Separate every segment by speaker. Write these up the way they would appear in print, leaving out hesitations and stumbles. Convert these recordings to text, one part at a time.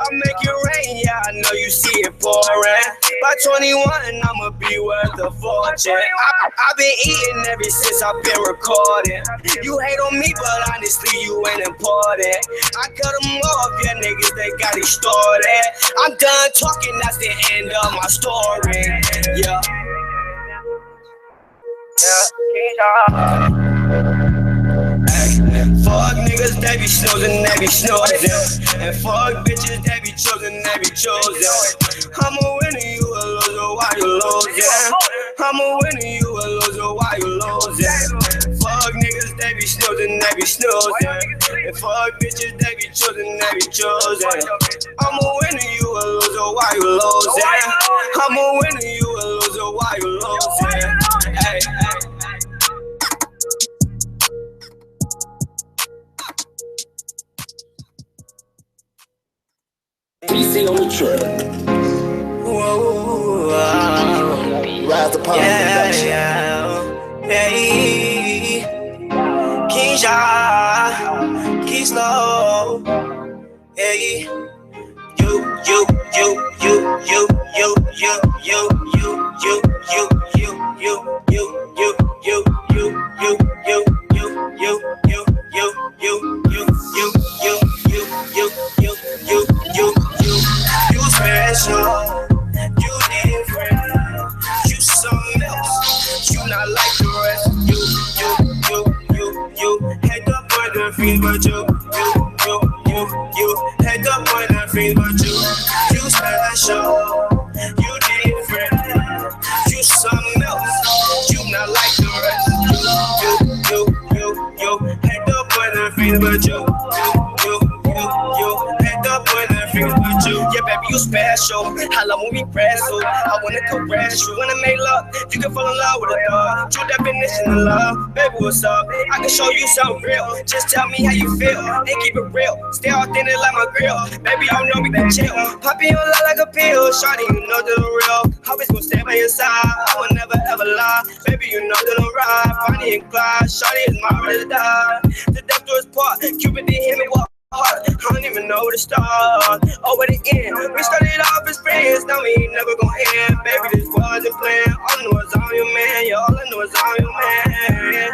Speaker 1: I make it rain, yeah, I know you see it pouring. By 21, I'ma be worth a fortune. I've been eating ever since I've been recording. You hate on me, but honestly, you ain't important. I cut them off, yeah, niggas, they got it started. I'm done talking, that's the end of my story. Yeah. Fuck niggas, they be snoozing, they be snoozing. And fuck bitches, they be choosing, they be choosing. I'm a winner, you a loser, why you losing? I'm a winner, you a loser, why you losing? Fuck niggas, they be snoozing, they be snoozing. And fuck bitches, they be choosing, they be choosing. I'm a winner, you a loser, why you losing? I'm a winner, you a loser, why you losing? Hey, hey.
Speaker 2: PC on the track.
Speaker 1: Whoa,
Speaker 2: Rise upon production.
Speaker 1: Hey, Keisha, Key Slow. Hey, you special, you different, you something else, you not like the rest. You head up on the field, but you head up on the field, but you special, you different, you something else, you not like the rest. You head up on the field, but you head up on the field, but you. Yeah, baby, you special. I love when we wrestle. I wanna caress you, wanna make love. You can fall in love with a dog. True definition of love. Baby, what's up? I can show you something real. Just tell me how you feel and keep it real. Stay authentic like my grill. Baby, I know we can chill. Pop in your love like a pill. Shawty, you know that I'm real. Always gonna stay by your side. I will never ever lie. Baby, you know that I'm right. Bonnie and Clyde. Shawty is my ready to die. The death to his part. Cupid did hit me with heart. I don't even know where to start. Oh, at the end, we started off as friends. Now we ain't never gonna end. Baby, this wasn't planned. All I know is I'm your man. Yeah, all I know is I'm your man.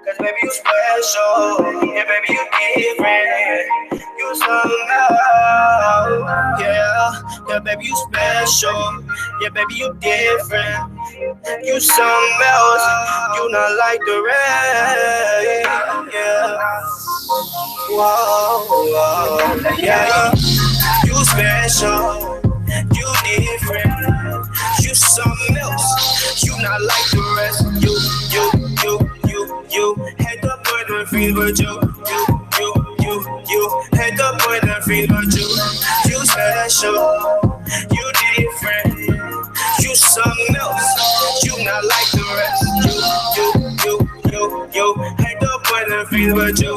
Speaker 1: Cause baby, you special. Yeah, baby, you different. You something else. Yeah, baby, you special. Yeah, baby, you different. You something else. You not like the rest. Yeah. Whoa, yeah. You special. You different. You something else. You not like the rest. You head up on the field, but you head up on the field, but you special, you different, you something else, you not like the rest. You head up on the field, but you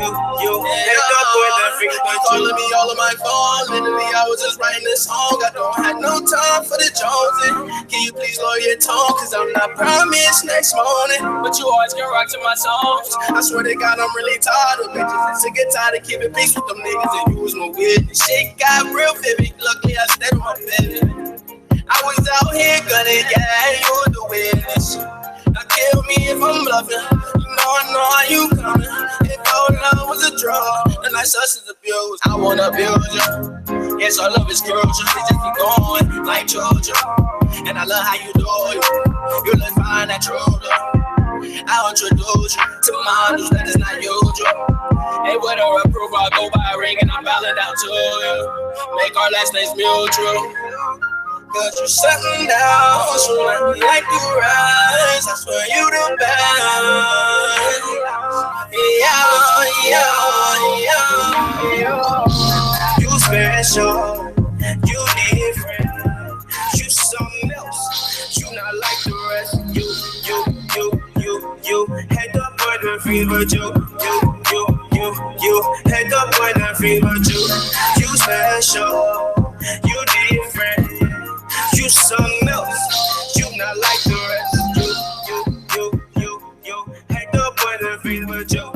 Speaker 1: head up on the field, but you
Speaker 3: calling me all of my phone. Literally, I was just writing this song. I don't have no time for the Joneses. Can you please lower your tone? Cause I'm not promised next morning. But you always can rock to my songs. I swear to God, I'm really tired of bitches. And sick and tired of keeping peace with them niggas. And you was no witness. Shit got real vivid. Luckily, I stayed with my baby. I was out here gunning, yeah, you were the witness. Now kill me if I'm bluffing. I know how you coming. If your love was a drug, then like substance abuse, I wanna build you. Yes, our love is crucial. We just keep going like children. And I love how you do it. You look fine at Troller. I'll introduce you to my others that is not usual. Hey, with her approval, I go by a ring and I'm bowing down to you. Make our last names mutual. Cause you setting down, so like you rise. I swear you the best. Yeah. You special, you different, you something else. You not like the rest. You head up on the field, but you head up on the field, but you special, you different. You something else, you not like the rest. You head up on the field, but you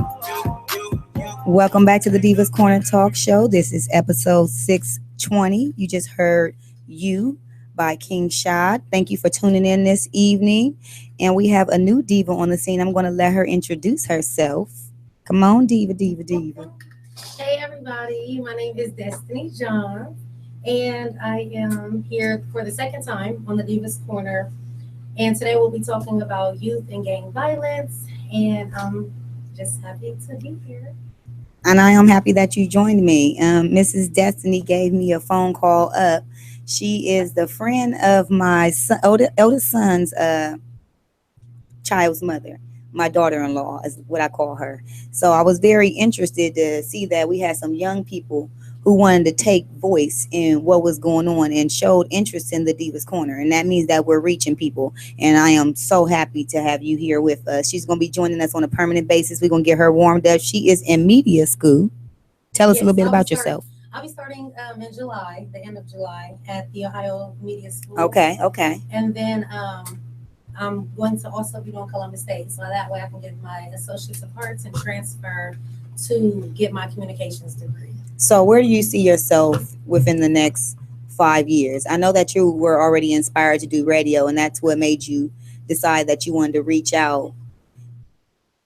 Speaker 4: Welcome back to the Divas Corner Talk Show. This is episode 620. You just heard You by King Shad. Thank you for tuning in this evening. And we have a new diva on the scene. I'm going to let her introduce herself. Come on, diva, diva, diva.
Speaker 5: Hey everybody, my name is Destiny John, and I am here for the second time on the Divas Corner. And today we'll be talking about youth and gang violence, and I'm just happy to be here.
Speaker 4: And I am happy that you joined me. Mrs. Destiny gave me a phone call up. She is the friend of my eldest son's child's mother. My daughter-in-law is what I call her. So I was very interested to see that we had some young people who wanted to take voice in what was going on and showed interest in the Divas Corner. And that means that we're reaching people. And I am so happy to have you here with us. She's going to be joining us on a permanent basis. We're going to get her warmed up. She is in media school. Tell us a little bit about yourself.
Speaker 5: I'll be starting in July, the end of July, at the Ohio Media School.
Speaker 4: Okay.
Speaker 5: And then I'm going to also be doing Columbus State. So that way I can get my Associates of Arts and transfer to get my communications degree.
Speaker 4: So where do you see yourself within the next 5 years? I know that you were already inspired to do radio, and that's what made you decide that you wanted to reach out.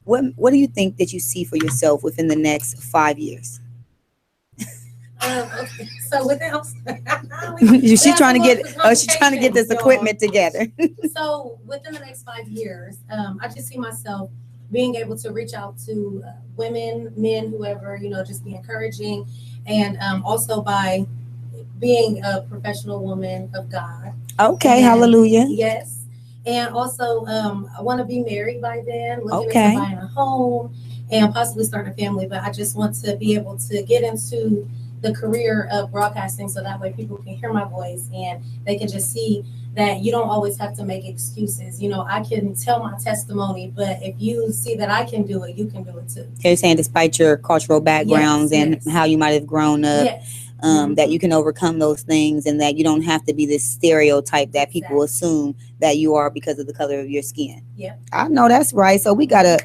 Speaker 4: What do you think that you see for yourself within the next 5 years?
Speaker 5: Okay. So within
Speaker 4: she's trying to get this equipment together.
Speaker 5: So within the next 5 years, I just see myself being able to reach out to women, men, whoever, just be encouraging. And also by being a professional woman of God.
Speaker 4: Okay,
Speaker 5: and,
Speaker 4: hallelujah.
Speaker 5: Yes. And also, I want to be married by then, looking into buying a home and possibly starting a family. But I just want to be able to get into the career of broadcasting so that way people can hear my voice and they can just see that you don't always have to make excuses. I can tell my testimony, but if you see that I can do it, you can do it too.
Speaker 4: You're saying despite your cultural backgrounds and how you might have grown up, that you can overcome those things and that you don't have to be this stereotype that people assume that you are because of the color of your skin.
Speaker 5: Yeah,
Speaker 4: I know that's right. So we got a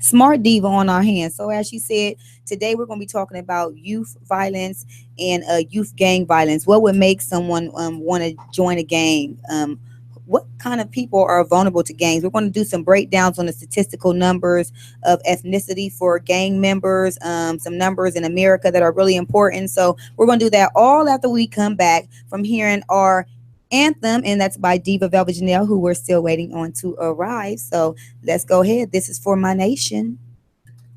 Speaker 4: smart diva on our hands. So as she said, today we're going to be talking about youth violence and youth gang violence. What would make someone want to join a gang? What kind of people are vulnerable to gangs? We're going to do some breakdowns on the statistical numbers of ethnicity for gang members, some numbers in America that are really important. So we're going to do that all after we come back from hearing our anthem, and that's by Diva Velvet Janelle, who we're still waiting on to arrive. So let's go ahead. This is For My Nation.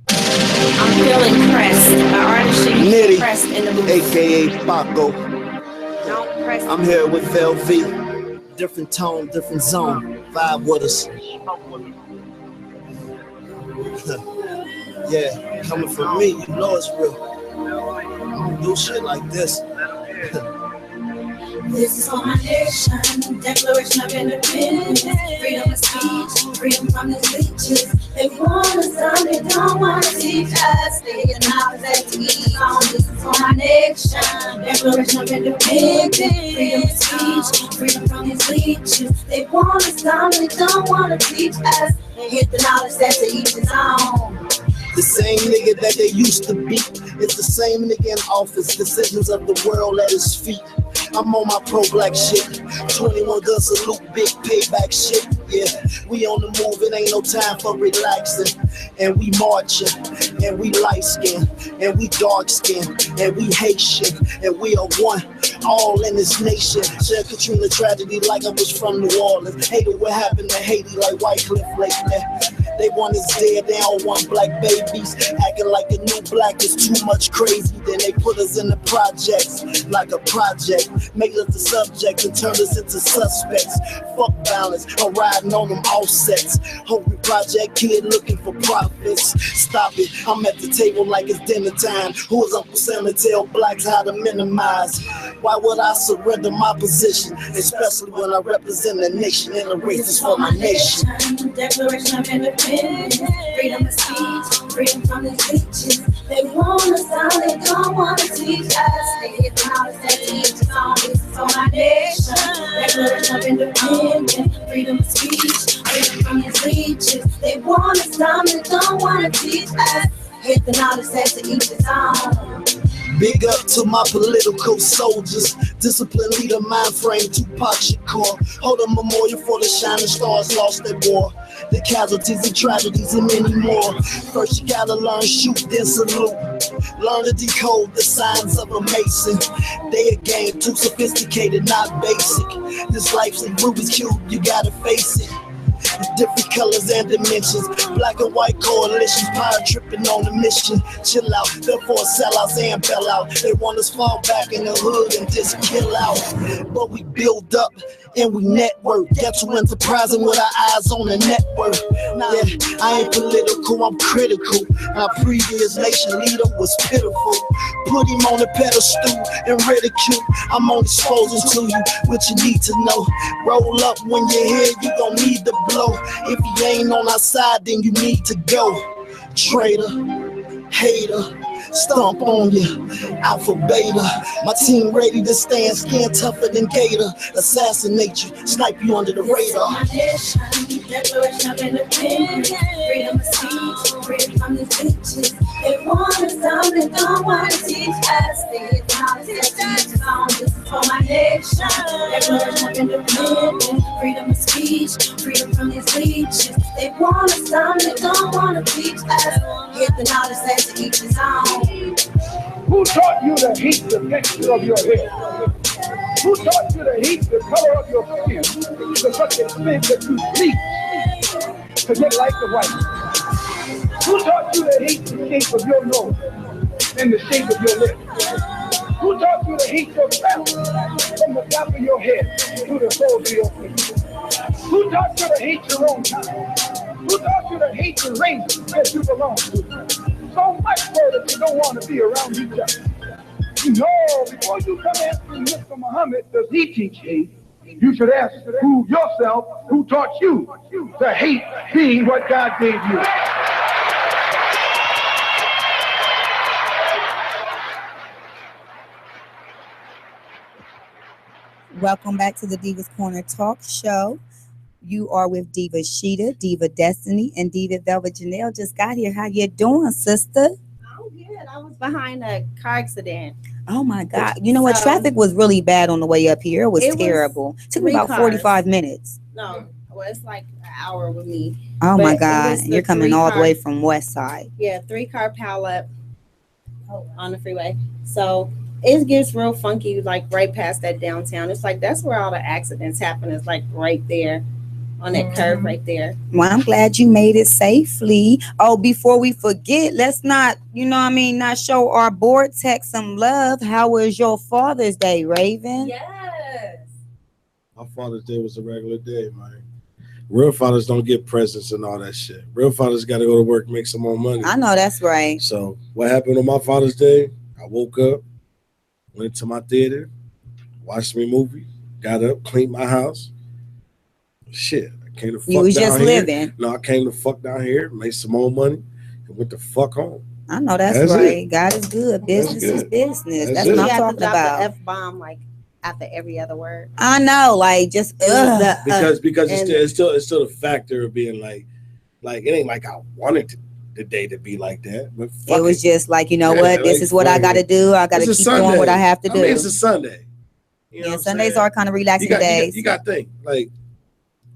Speaker 6: I'm feeling pressed. My artistry is pressed in the booth.
Speaker 2: AKA Paco. I'm here with Velvet. Different tone, different zone. Vibe with us. Yeah, coming from me, you know it's real. I don't do shit like this.
Speaker 7: This is for my nation, Declaration of Independence, freedom of speech, freedom from these leeches. They want us down, they don't want to teach us. They acknowledge that to eat on. This is for my nation, Declaration of Independence, freedom of speech, freedom from these leeches. They want us down, they don't want to teach us. And hit the knowledge that to each his own.
Speaker 2: The same nigga that they used to be. It's the same nigga in office. Decisions of the world at his feet. I'm on my pro-black shit. 21 gun salute, big payback shit. Yeah, we on the move. It ain't no time for relaxing. And we marching. And we light skin. And we dark skin. And we Haitian. And we are one. All in this nation. Share Katrina tragedy like I was from New Orleans. Hated what happened to Haiti like Wycliffe lately. They want us dead, they all want black babies. Acting like the new black is too much crazy. Then they put us in the projects like a project. Make us the subject and turn us into suspects. Fuck balance, I'm riding on them offsets. Hungry project kid looking for profits. Stop it, I'm at the table like it's dinner time. Who is Uncle Sam to tell blacks how to minimize? Why would I surrender my position? Especially when I represent the nation and the race is for my nation.
Speaker 7: Declaration of Independence, freedom of speech, freedom from these leeches. They want us down, they don't want to teach us. They hit the knowledge that teach us on. This is for my nation. Declaration of Independence, freedom of speech, freedom from these leeches. They want us down, they don't want to teach us. If the knowledge says to each his own.
Speaker 2: Big up to my political soldiers, disciplined leader, mind frame, Tupac Shakur. Hold a memorial for the shining stars lost at war. The casualties and tragedies and many more. First you gotta learn, shoot, then salute. Learn to decode the signs of a mason. They a game too sophisticated, not basic. This life's a Rubik's Cube, you gotta face it. Different colors and dimensions, black and white coalitions, power tripping on a mission. Chill out, therefore sellouts and bail out. They want us fall back in the hood and just kill out. But we build up and we network. Get to enterprising with our eyes on the network. Yeah, I ain't political, I'm critical. Our previous nation leader was pitiful. Put him on a pedestal and ridicule. I'm only exposing to you what you need to know. Roll up when you're here, you gon' need to blow. If you ain't on our side, then you need to go. Traitor, hater, stomp on you, alpha beta. My team ready to stand, skin tougher than gator. Assassinate you, snipe you under the radar.
Speaker 7: My nation, declaration of independence, freedom of speech, freedom from these bitches. They want us down, they don't want to teach us. They want to teach us. This is for my nation, declaration of independence, freedom of speech, freedom from these leeches. They want us down, they don't want to teach us. If the knowledge says to each his own.
Speaker 8: Who taught you to heat the texture of your hair? Who taught you to heat the color of your skin to such extent that you bleach to get like the white? Who taught you to heat the shape of your nose and the shape of your lips? Who taught you to heat yourself from the top of your head to the soles of your feet? Who taught you to hate your own kind? Who taught you to hate the race that you belong to? So much so that you don't want to be around each other. You know, before you come asking Mr. Muhammad, does he teach hate? You should ask yourself who taught you to hate being what God gave you.
Speaker 4: Welcome back to the Divas Corner Talk Show. You are with Diva Sheeta, Diva Destiny, and Diva Velvet Janelle just got here. How you doing, sister?
Speaker 6: Oh, good. I was behind a car accident.
Speaker 4: Oh my God. You know what? Traffic was really bad on the way up here. It was terrible. It took me about 45 minutes.
Speaker 6: No, well, it's like an hour with me.
Speaker 4: Oh
Speaker 6: But
Speaker 4: my
Speaker 6: it
Speaker 4: God.
Speaker 6: was the
Speaker 4: You're coming all the
Speaker 6: three-car-
Speaker 4: way from West Side.
Speaker 6: Yeah, 3-car pileup on the freeway. So it gets real funky, like right past that downtown. It's like that's where all the accidents happen. It's like right there on that curve right there.
Speaker 4: Well, I'm glad you made it safely. Oh, before we forget, let's not, not show our board tech some love. How was your Father's Day, Raven?
Speaker 6: Yes.
Speaker 9: My Father's Day was a regular day, man. Real fathers don't get presents and all that shit. Real fathers got to go to work, make some more money.
Speaker 4: I know that's right.
Speaker 9: So what happened on my Father's Day? I woke up, went to my theater, watched me movie, got up, cleaned my house. Shit, I came to fuck
Speaker 4: You was
Speaker 9: down
Speaker 4: just
Speaker 9: here.
Speaker 4: living.
Speaker 9: No, I came to fuck down here, made some more money, and went the fuck home.
Speaker 4: I know that's
Speaker 9: That's
Speaker 4: right.
Speaker 9: it.
Speaker 4: God is good. Business is
Speaker 9: good.
Speaker 4: business.
Speaker 9: That's
Speaker 4: That's
Speaker 9: it.
Speaker 4: what
Speaker 6: You
Speaker 4: I'm
Speaker 6: have to
Speaker 4: talking
Speaker 6: drop
Speaker 4: about.
Speaker 6: the F-bomb like after every other word.
Speaker 4: I know, like just
Speaker 9: Because
Speaker 6: and-
Speaker 9: it's still the factor of being like it ain't like I wanted the day to be like that. But
Speaker 4: it was just like, you know
Speaker 9: Yeah,
Speaker 4: what? This
Speaker 9: like,
Speaker 4: is what I
Speaker 9: fuck
Speaker 4: got to
Speaker 9: it.
Speaker 4: do. I got to
Speaker 9: It's a
Speaker 4: keep doing what I
Speaker 9: Sunday.
Speaker 4: have to do.
Speaker 9: I mean, it's a Sunday. You know
Speaker 4: Yeah,
Speaker 9: what I'm
Speaker 4: Sundays
Speaker 9: saying?
Speaker 4: are kind of relaxing days.
Speaker 9: You got to think like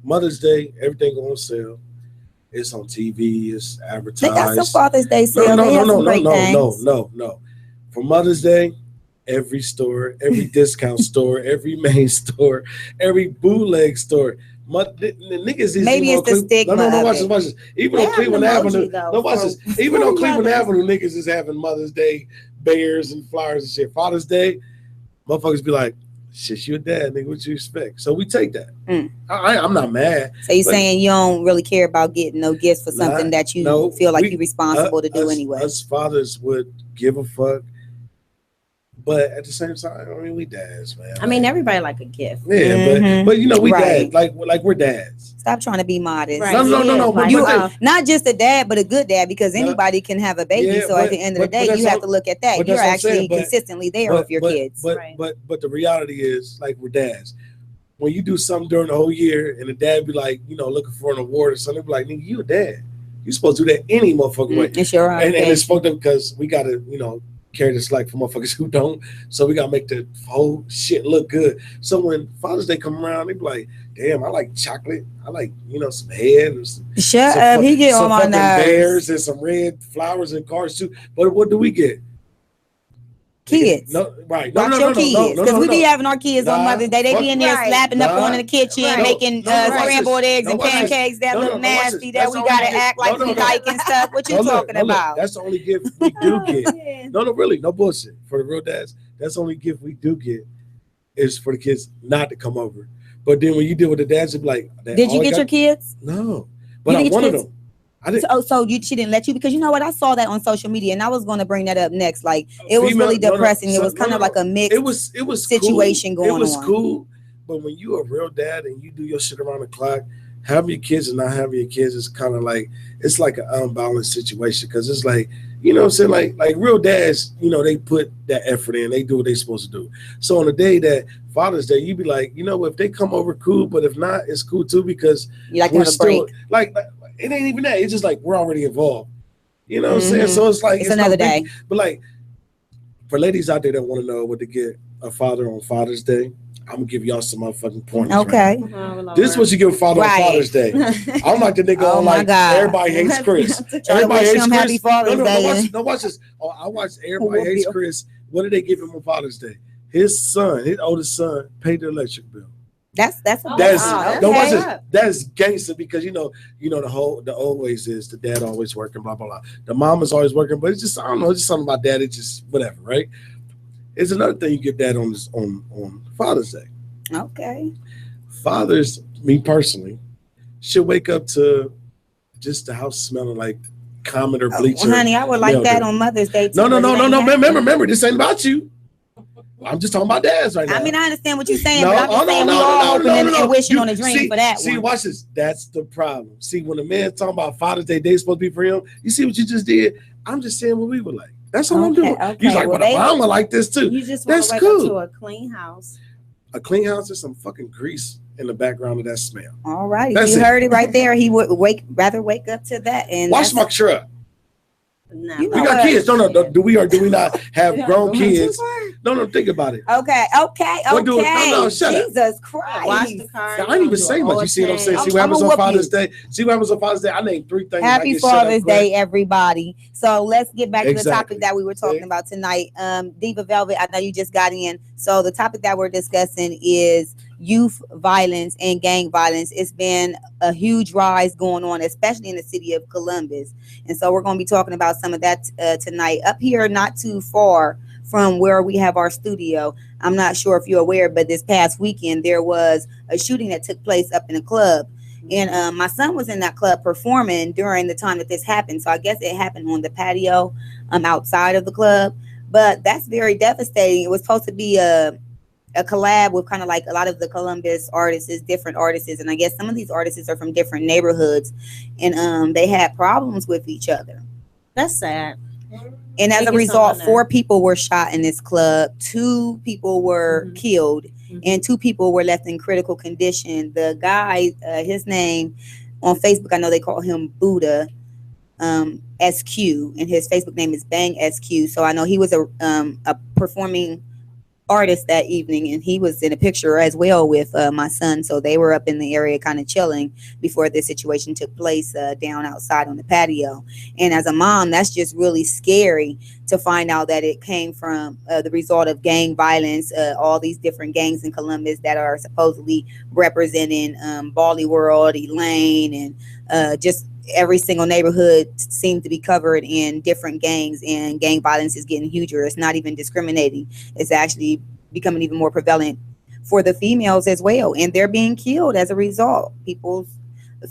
Speaker 9: Mother's Day, everything on sale. It's on TV. It's advertised.
Speaker 4: They got some Father's Day sales. They have some great things.
Speaker 9: No. For Mother's Day, every store, every discount store, every main store, every bootleg store. The niggas is
Speaker 4: Maybe it's the stigma.
Speaker 9: No, watch
Speaker 4: of
Speaker 9: this.
Speaker 4: it.
Speaker 9: Even
Speaker 6: They
Speaker 9: on
Speaker 6: have
Speaker 9: Cleveland
Speaker 6: an emoji,
Speaker 9: Avenue,
Speaker 6: though,
Speaker 9: no, watch
Speaker 6: for-
Speaker 9: this. Even
Speaker 6: for
Speaker 9: on Cleveland
Speaker 6: mothers.
Speaker 9: Avenue, niggas is having Mother's Day bears and flowers and shit. Father's Day, motherfuckers be like, shit, you a dad, nigga. What you expect? So we take that. I'm not mad.
Speaker 4: So you're
Speaker 9: but-
Speaker 4: saying you don't really care about getting no gifts for something that you feel like you're responsible to do anyway.
Speaker 9: Us fathers would give a fuck, but at the same time, I mean, we dads, man.
Speaker 6: I mean, everybody like a gift.
Speaker 9: Yeah,
Speaker 4: Mhm.
Speaker 9: but you know, we
Speaker 4: Right.
Speaker 9: dads, like we're dads.
Speaker 4: Stop trying to be modest.
Speaker 6: Right.
Speaker 9: No. But
Speaker 4: You
Speaker 9: they-
Speaker 4: not just a dad, but a good dad, because anybody can have a baby.
Speaker 9: Yeah,
Speaker 4: so at
Speaker 9: but-
Speaker 4: the end of the
Speaker 9: but
Speaker 4: day,
Speaker 9: that's
Speaker 4: you have
Speaker 9: what-
Speaker 4: to look at that.
Speaker 9: but
Speaker 4: You're
Speaker 9: that's what I'm
Speaker 4: actually
Speaker 9: saying, but-
Speaker 4: consistently there with your kids.
Speaker 9: But the reality is, like, we're dads. When you do something during the whole year, and the dad be like, looking for an award or something, be like, nigga, you a dad. You're supposed to do that any motherfucking way.
Speaker 4: It's your
Speaker 9: and it's fucked up because we gotta, carry the slack for motherfuckers who don't. So we gotta make the whole shit look good. So when Father's Day come around, they be like, damn, I like chocolate. I like, some head.
Speaker 4: Shut up. He get on my nerves.
Speaker 9: Bears and some red flowers and cars too. But what do we get?
Speaker 4: Kids.
Speaker 9: No, right.
Speaker 4: Watch your kids. Because we be having our kids on Mother's Day. They be in there slapping up on in the kitchen, making scrambled eggs and pancakes that look nasty that we got to act like we like and stuff. What you talking about?
Speaker 9: That's the only gift we do get. No, really. No bullshit. For the real dads, that's the only gift we do get is for the kids not to come over. But then when you deal with the dads, it's like,
Speaker 4: did you get your kids?
Speaker 9: No. But I wanted them.
Speaker 4: She didn't let you, because you know what, I saw that on social media and I was going to bring that up next. Like it was really depressing. It was kind of like a mixed
Speaker 9: it was
Speaker 4: situation
Speaker 9: cool.
Speaker 4: going on.
Speaker 9: It was cool, but when you a real dad and you do your shit around the clock, having your kids and not having your kids is kind of like, it's like an unbalanced situation, because it's like, you know what I'm saying, like real dads, they put that effort in, they do what they supposed to do. So on the day that Father's Day, you be like, if they come over, cool, but if not, it's cool too, because
Speaker 4: you like to have a break.
Speaker 9: Like it ain't even that. It's just like we're already involved. You know what I'm saying? So it's like
Speaker 4: it's another day.
Speaker 9: But like for ladies out there that want to know what to get a father on Father's Day, I'm gonna give y'all some motherfucking pointers.
Speaker 4: Okay.
Speaker 9: Right? This is what you give a father on Father's Day. I'm like the nigga on like Everybody Hates Chris. Everybody Hates Chris.
Speaker 4: Happy Father's Day.
Speaker 9: No, watch this. Oh, I watched Everybody Hates Chris. What did they give him on Father's Day? His oldest son, paid the electric bill.
Speaker 4: That's
Speaker 9: watch this. That's gangster, because the always is the dad always working, blah blah blah. The mom is always working, but it's just, I don't know, it's just something about dad. It's just whatever, right? It's another thing you give dad on Father's Day.
Speaker 4: Okay.
Speaker 9: Fathers, me personally, should wake up to just the house smelling like Comet or bleach.
Speaker 4: Honey, I would like that on Mother's Day too.
Speaker 9: No. Remember, this ain't about you. I'm just talking about dads right now.
Speaker 4: I mean, I understand what you're saying, but I'm just saying we all hoping and wishing on a dream for that one.
Speaker 9: See, watch this. That's the problem. See, when a man talking about Father's Day, they supposed to be for him. You see what you just did? I'm just saying what we were like. That's all I'm doing.
Speaker 6: Okay.
Speaker 9: He's like, well, I'm like this too.
Speaker 6: You just want to wake up to a clean house.
Speaker 9: A clean house is some fucking grease in the background of that smell.
Speaker 4: All right. You heard it right there. He would rather wake up to that. And
Speaker 9: wash my truck.
Speaker 6: No.
Speaker 9: We got kids. No. Do we not have grown kids? No. Think about it.
Speaker 4: Okay.
Speaker 9: No, shut up.
Speaker 4: Jesus Christ.
Speaker 6: Wash the car.
Speaker 9: I didn't even say much. You see what I'm saying? See what happens on Father's Day? I named 3 things.
Speaker 4: Happy Father's Day, everybody. So let's get back to the topic that we were talking about tonight. Diva Velvet, I know you just got in. So the topic that we're discussing is youth violence and gang violence. It's been a huge rise going on, especially in the city of Columbus. And so we're going to be talking about some of that tonight. Up here, not too far from where we have our studio, I'm not sure if you're aware, but this past weekend there was a shooting that took place up in a club. And my son was in that club performing during the time that this happened. So I guess it happened on the patio outside of the club. But that's very devastating. It was supposed to be a collab with kind of like a lot of the Columbus artists, different artists. And I guess some of these artists are from different neighborhoods. And they had problems with each other.
Speaker 6: That's sad.
Speaker 4: And as a result, 4 people were shot in this club. 2 people were killed. And 2 people were left in critical condition. The guy, his name on Facebook, I know they call him Buddha SQ, and his Facebook name is Bang SQ. So I know he was a performing artist that evening, and he was in a picture as well with my son. So they were up in the area kind of chilling before this situation took place down outside on the patio. And as a mom, that's just really scary to find out that it came from the result of gang violence, all these different gangs in Columbus that are supposedly representing Bally World, Elaine, and just every single neighborhood seems to be covered in different gangs, and gang violence is getting huger. It's not even discriminating. It's actually becoming even more prevalent for the females as well. And they're being killed as a result.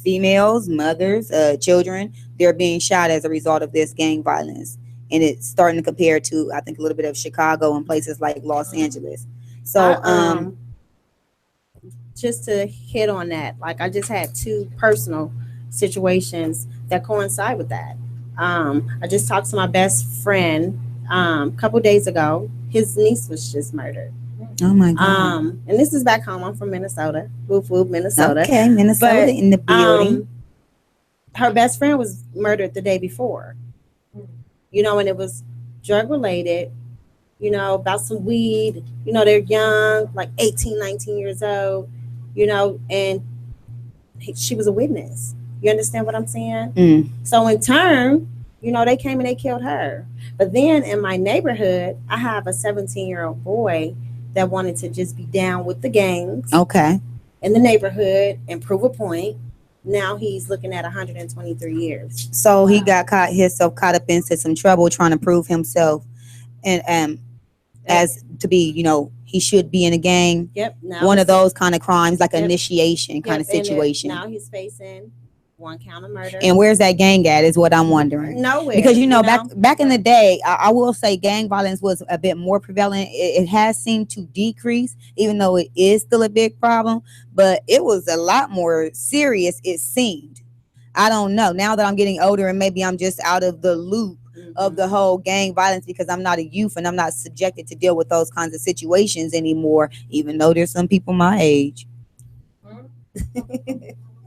Speaker 4: Females, mothers, children, they're being shot as a result of this gang violence. And it's starting to compare to, I think, a little bit of Chicago and places like Los Angeles. So,
Speaker 6: just to hit on that, like I just had 2 personal situations that coincide with that. I just talked to my best friend a couple days ago. His niece was just murdered.
Speaker 4: Oh my God.
Speaker 6: And this is back home. I'm from Minnesota. Whoop whoop, Minnesota.
Speaker 4: Okay, Minnesota in the building.
Speaker 6: her best friend was murdered the day before, and it was drug related, about some weed. They're young, like 18, 19 years old, and she was a witness. You understand what I'm saying? So in turn, they came and they killed her. But then in my neighborhood, I have a 17-year-old boy that wanted to just be down with the gangs.
Speaker 4: Okay.
Speaker 6: In the neighborhood and prove a point. Now he's looking at 123 years.
Speaker 4: So he got himself caught up into some trouble trying to prove himself, and as to be, he should be in a gang.
Speaker 6: Yep.
Speaker 4: One of those kind of crimes, like initiation kind of situation.
Speaker 6: Now he's facing 1 count of murder.
Speaker 4: And where's that gang at is what I'm wondering.
Speaker 6: Nowhere.
Speaker 4: Because back in the day, I will say gang violence was a bit more prevalent. It has seemed to decrease, even though it is still a big problem, but it was a lot more serious, it seemed. I don't know. Now that I'm getting older and maybe I'm just out of the loop of the whole gang violence because I'm not a youth and I'm not subjected to deal with those kinds of situations anymore, even though there's some people my age.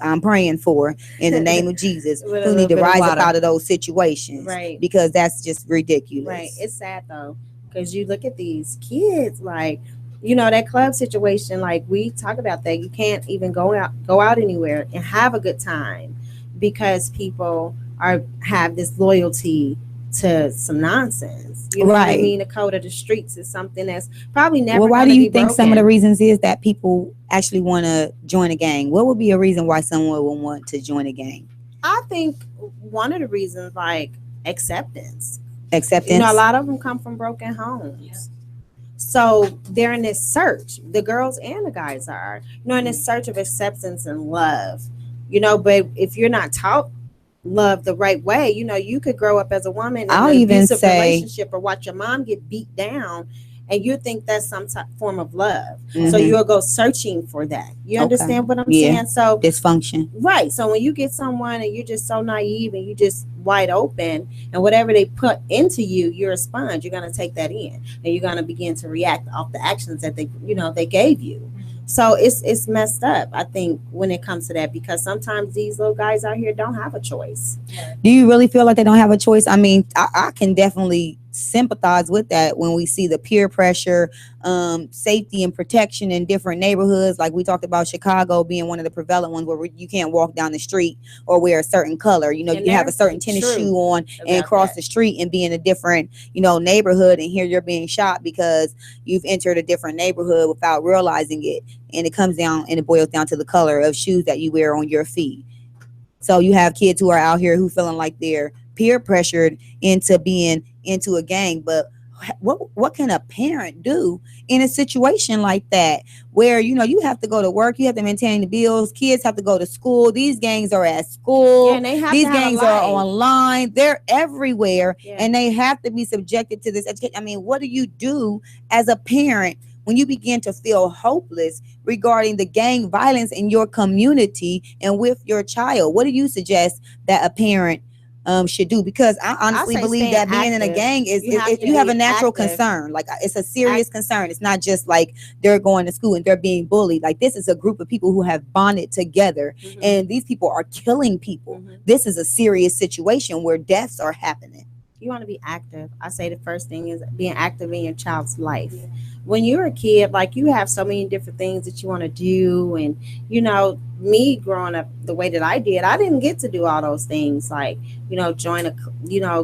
Speaker 4: I'm praying for in the name of Jesus who need to rise up out of those situations,
Speaker 6: right?
Speaker 4: Because that's just ridiculous,
Speaker 6: right? It's sad though, because you look at these kids, like that club situation, like we talk about that. You can't even go out anywhere and have a good time because people have this loyalty to some nonsense. You know what I mean? The code of the streets is something that's probably never.
Speaker 4: Well, why do you think
Speaker 6: broken.
Speaker 4: some of the reasons is that people actually want to join a gang? What would be a reason why someone would want to join a gang?
Speaker 6: I think one of the reasons, like acceptance.
Speaker 4: Acceptance.
Speaker 6: A lot of them come from broken homes. Yeah. So they're in this search. The girls and the guys are, in this search of acceptance and love. But if you're not taught love the right way, you could grow up as a woman in an abusive relationship or watch your mom get beat down and you think that's some form of love. So you'll go searching for that. You understand what I'm saying? So
Speaker 4: dysfunction.
Speaker 6: Right. So when you get someone and you're just so naive and you just wide open and whatever they put into you, you're a sponge. You're going to take that in and you're going to begin to react off the actions that they gave you. So it's messed up, I think, when it comes to that, because sometimes these little guys out here don't have a choice.
Speaker 4: Do you really feel like they don't have a choice? I mean, I can definitely sympathize with that when we see the peer pressure, safety and protection in different neighborhoods. Like we talked about Chicago being one of the prevalent ones where you can't walk down the street or wear a certain color. You have a certain tennis shoe on and cross the street and be in a different, neighborhood, and here you're being shot because you've entered a different neighborhood without realizing it. And it comes down and it boils down to the color of shoes that you wear on your feet. So you have kids who are out here who feeling like they're peer pressured into being into a gang. But what can a parent do in a situation like that where you have to go to work, you have to maintain the bills, kids have to go to school, these gangs are at school,
Speaker 6: and
Speaker 4: these gangs are online, they're everywhere, and they have to be subjected to this education. I mean, what do you do as a parent when you begin to feel hopeless regarding the gang violence in your community and with your child? What do you suggest that a parent should do? Because I honestly believe that being in a gang is you have a natural concern. Like it's a serious concern. It's not just like they're going to school and they're being bullied. Like this is a group of people who have bonded together, and these people are killing people. This is a serious situation where deaths are happening.
Speaker 6: You want to be active. I say the first thing is being active in your child's life. When you're a kid, like you have so many different things that you want to do. And, me growing up the way that I did, I didn't get to do all those things like, join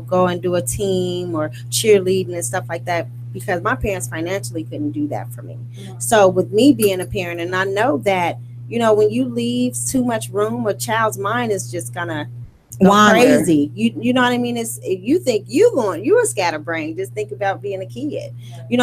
Speaker 6: go and do a team or cheerleading and stuff like that, because my parents financially couldn't do that for me. So with me being a parent, and I know that, when you leave too much room, a child's mind is just gonna crazy. You know what I mean? It's you think you're a scatterbrain. Just think about being a kid.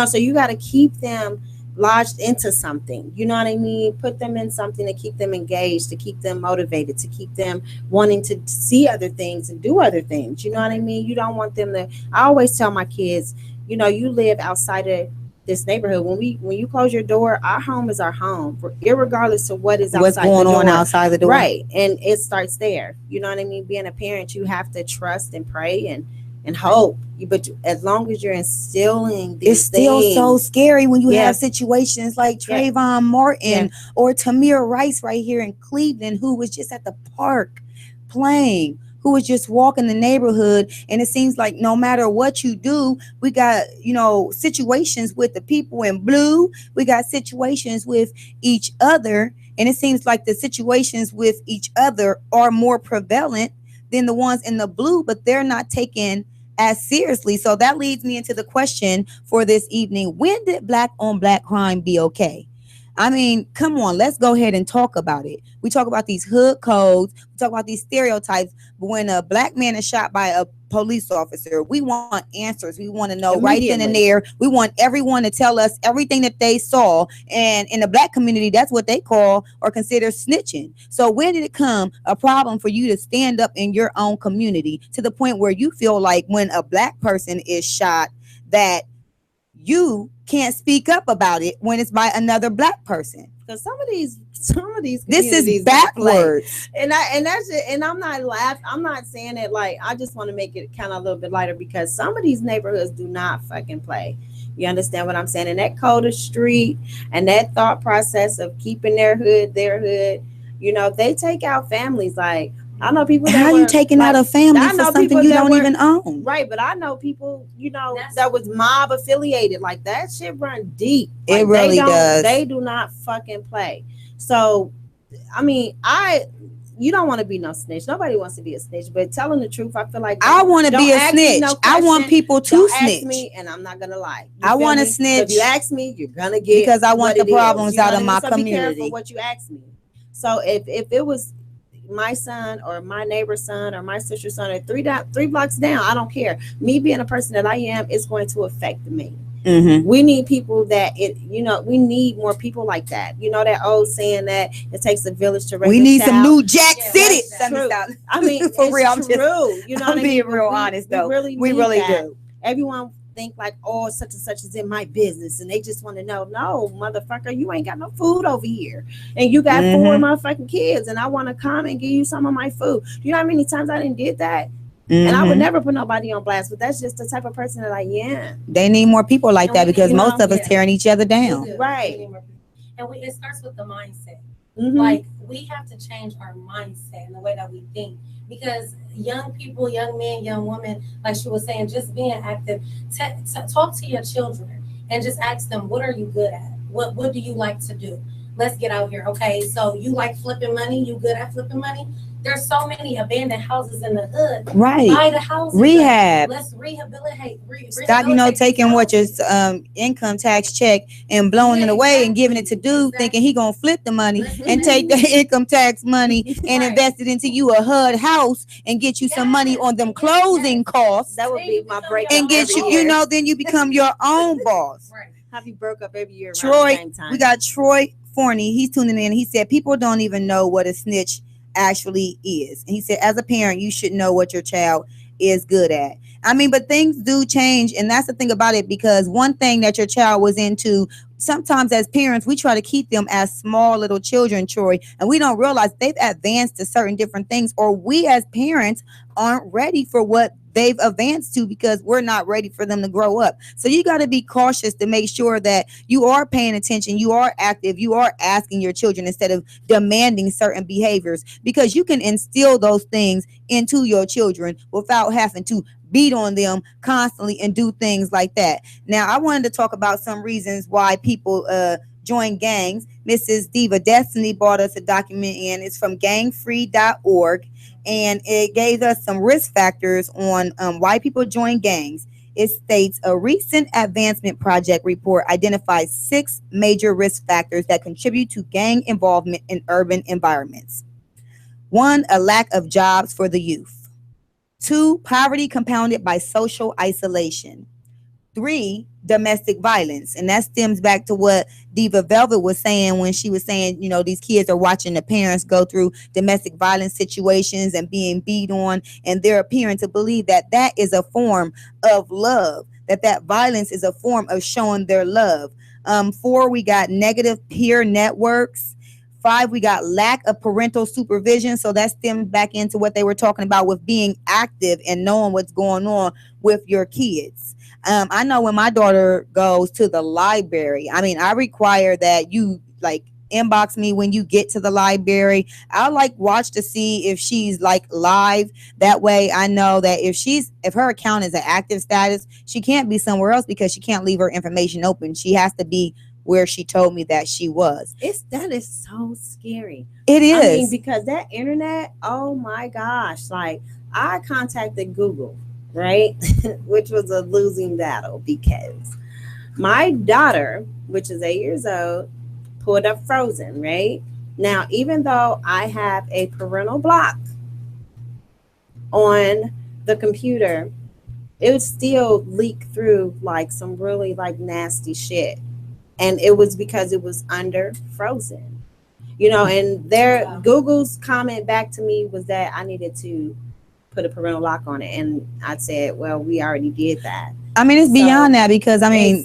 Speaker 6: So you got to keep them lodged into something. You know what I mean? Put them in something to keep them engaged, to keep them motivated, to keep them wanting to see other things and do other things. You know what I mean? You don't want them to. I always tell my kids, you live outside of this neighborhood. When you close your door, our home is our home, irregardless of what's going on outside the door. Right. And it starts there. You know what I mean? Being a parent, you have to trust and pray and hope. But as long as you're instilling these
Speaker 4: it's still things, so scary when you have situations like Trayvon Martin or Tamir Rice right here in Cleveland, who was just at the park playing, who is just walking the neighborhood. And it seems like no matter what you do, we got, situations with the people in blue. We got situations with each other. And it seems like the situations with each other are more prevalent than the ones in the blue, but they're not taken as seriously. So that leads me into the question for this evening. When did black on black crime be okay? I mean, come on, let's go ahead and talk about it. We talk about these hood codes, we talk about these stereotypes, but when a black man is shot by a police officer, we want answers. We want to know right then and there. We want everyone to tell us everything that they saw. And in the black community, that's what they call or consider snitching. So when did it come a problem for you to stand up in your own community to the point where you feel like when a black person is shot that you can't speak up about it when it's by another black person?
Speaker 6: Because some of these
Speaker 4: this is backwards,
Speaker 6: and that's it. And I'm not laughing. I'm not saying it like, I just want to make it kind of a little bit lighter, because some of these neighborhoods do not fucking play. You understand what I'm saying? And that code of street and that thought process of keeping their hood, they take out families. Like, I know people.
Speaker 4: How are you taking out a family for something you don't even own?
Speaker 6: Right, but I know people, that was mob affiliated. Like, that shit run deep. Like,
Speaker 4: it really does.
Speaker 6: They do not fucking play. So, I mean, you don't want to be no snitch. Nobody wants to be a snitch. But telling the truth, I feel like
Speaker 4: I want to be a snitch. I want people to snitch.
Speaker 6: Ask me, and I'm not gonna lie.
Speaker 4: I want to snitch.
Speaker 6: So if you ask me, you're gonna get,
Speaker 4: because I want the problems out of my community.
Speaker 6: Be careful what you ask me. So if it was my son or my neighbor's son or my sister's son or three blocks down, I don't care. Me being a person that I am is going to affect me.
Speaker 4: Mm-hmm.
Speaker 6: We need people we need more people like that. That old saying that it takes a village to raise
Speaker 4: we need
Speaker 6: a child.
Speaker 4: Some New Jack City.
Speaker 6: I mean,
Speaker 4: for real,
Speaker 6: I'm true.
Speaker 4: I'm being real honest though. We really do.
Speaker 6: Everyone think like, oh, such and such is in my business, and they just want to know, no, motherfucker, you ain't got no food over here, and you got 4 motherfucking kids, and I want to come and give you some of my food. You know how many times I didn't did that? And I would never put nobody on blast, but that's just the type of person that I am.
Speaker 4: They need more people like that, because most of us tearing each other down.
Speaker 6: Right.
Speaker 5: And it starts with the mindset. Like, we have to change our mindset and the way that we think, because young people, young men, young women, like she was saying, just being active, talk to your children and just ask them, what are you good at? What do you like to do? Let's get out here. Okay, so you like flipping money? You good at flipping money? There's so many abandoned houses in the hood.
Speaker 4: Right.
Speaker 5: Buy the houses.
Speaker 4: Rehab.
Speaker 5: Let's rehabilitate.
Speaker 4: Stop, taking what your income tax check and blowing it away and giving it to dude, thinking he gonna flip the money and take the income tax money and invest it into you a HUD house and get you some money on them closing costs.
Speaker 6: That would be my break.
Speaker 4: And get you, then you become your own boss.
Speaker 5: Right.
Speaker 6: Have you broke up every year?
Speaker 4: Troy, we got Troy Forney. He's tuning in. He said people don't even know what a snitch actually is. And he said, as a parent, you should know what your child is good at. I mean, but things do change, and that's the thing about it, because one thing that your child was into, sometimes as parents, we try to keep them as small little children, Troy, and we don't realize they've advanced to certain different things, or we as parents aren't ready for what they've advanced to, because we're not ready for them to grow up. So you got to be cautious to make sure that you are paying attention, you are active, you are asking your children instead of demanding certain behaviors, because you can instill those things into your children without having to beat on them constantly and do things like that. Now, I wanted to talk about some reasons why people join gangs. Mrs. Diva Destiny brought us a document in. It's from gangfree.org, and it gave us some risk factors on why people join gangs. It states a recent advancement project report identifies 6 major risk factors that contribute to gang involvement in urban environments. 1, a lack of jobs for the youth. 2, poverty compounded by social isolation. 3, domestic violence. And that stems back to what Diva Velvet was saying when she was saying, these kids are watching the parents go through domestic violence situations and being beat on, and they're appearing to believe that that is a form of love, that violence is a form of showing their love. 4, we got negative peer networks. 5, we got lack of parental supervision. So that stems back into what they were talking about with being active and knowing what's going on with your kids. I know when my daughter goes to the library, I mean, I require that you inbox me when you get to the library. I'll like watch to see if she's like live. That way I know that if her account is an active status, she can't be somewhere else because she can't leave her information open. She has to be where she told me that she was.
Speaker 6: That is so scary.
Speaker 4: It is.
Speaker 6: I mean, because that internet, oh my gosh, like I contacted Google, right? Which was a losing battle because my daughter, which is 8 years old, pulled up Frozen, right? Now, even though I have a parental block on the computer, it would still leak through like some really like nasty shit. And it was because it was under Frozen. You know, and Google's comment back to me was that I needed to put a parental lock on it. And I said, well, we already did that.
Speaker 4: I mean, it's beyond that because I mean,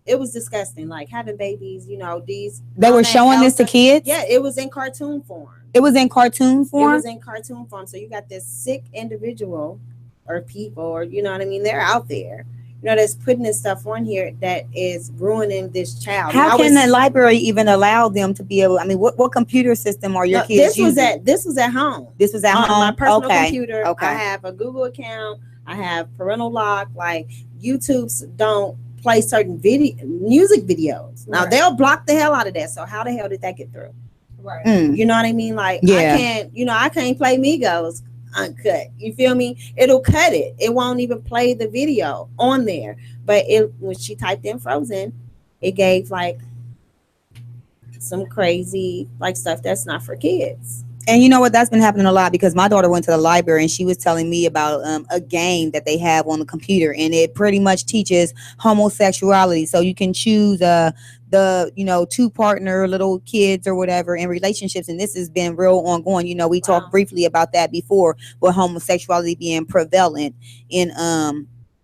Speaker 6: it was disgusting. Like having babies, you know,
Speaker 4: they were showing this to kids.
Speaker 6: Yeah, it was in cartoon form.
Speaker 4: It was in cartoon form.
Speaker 6: It was in cartoon form. So you got this sick individual or people, or you know what I mean, they're out there, you know, that's putting this stuff on here that is ruining this child.
Speaker 4: How can the library even allow them to be able? I mean, what computer system are your kids using?
Speaker 6: This was at home.
Speaker 4: This was at home.
Speaker 6: On my personal computer.
Speaker 4: Okay.
Speaker 6: I have a Google account. I have parental lock. Like YouTube's don't play certain music videos. Now they'll block the hell out of that. So how the hell did that get through?
Speaker 5: Right.
Speaker 6: You know what I mean? Like I can't play Migos uncut. You feel me? It'll cut it. It won't even play the video on there. But when she typed in Frozen, it gave like some crazy like stuff that's not for kids.
Speaker 4: And you know what? That's been happening a lot because my daughter went to the library and she was telling me about a game that they have on the computer, and it pretty much teaches homosexuality. So you can choose the two partner little kids or whatever in relationships, and this has been real ongoing. You know, we talked briefly about that before, with homosexuality being prevalent in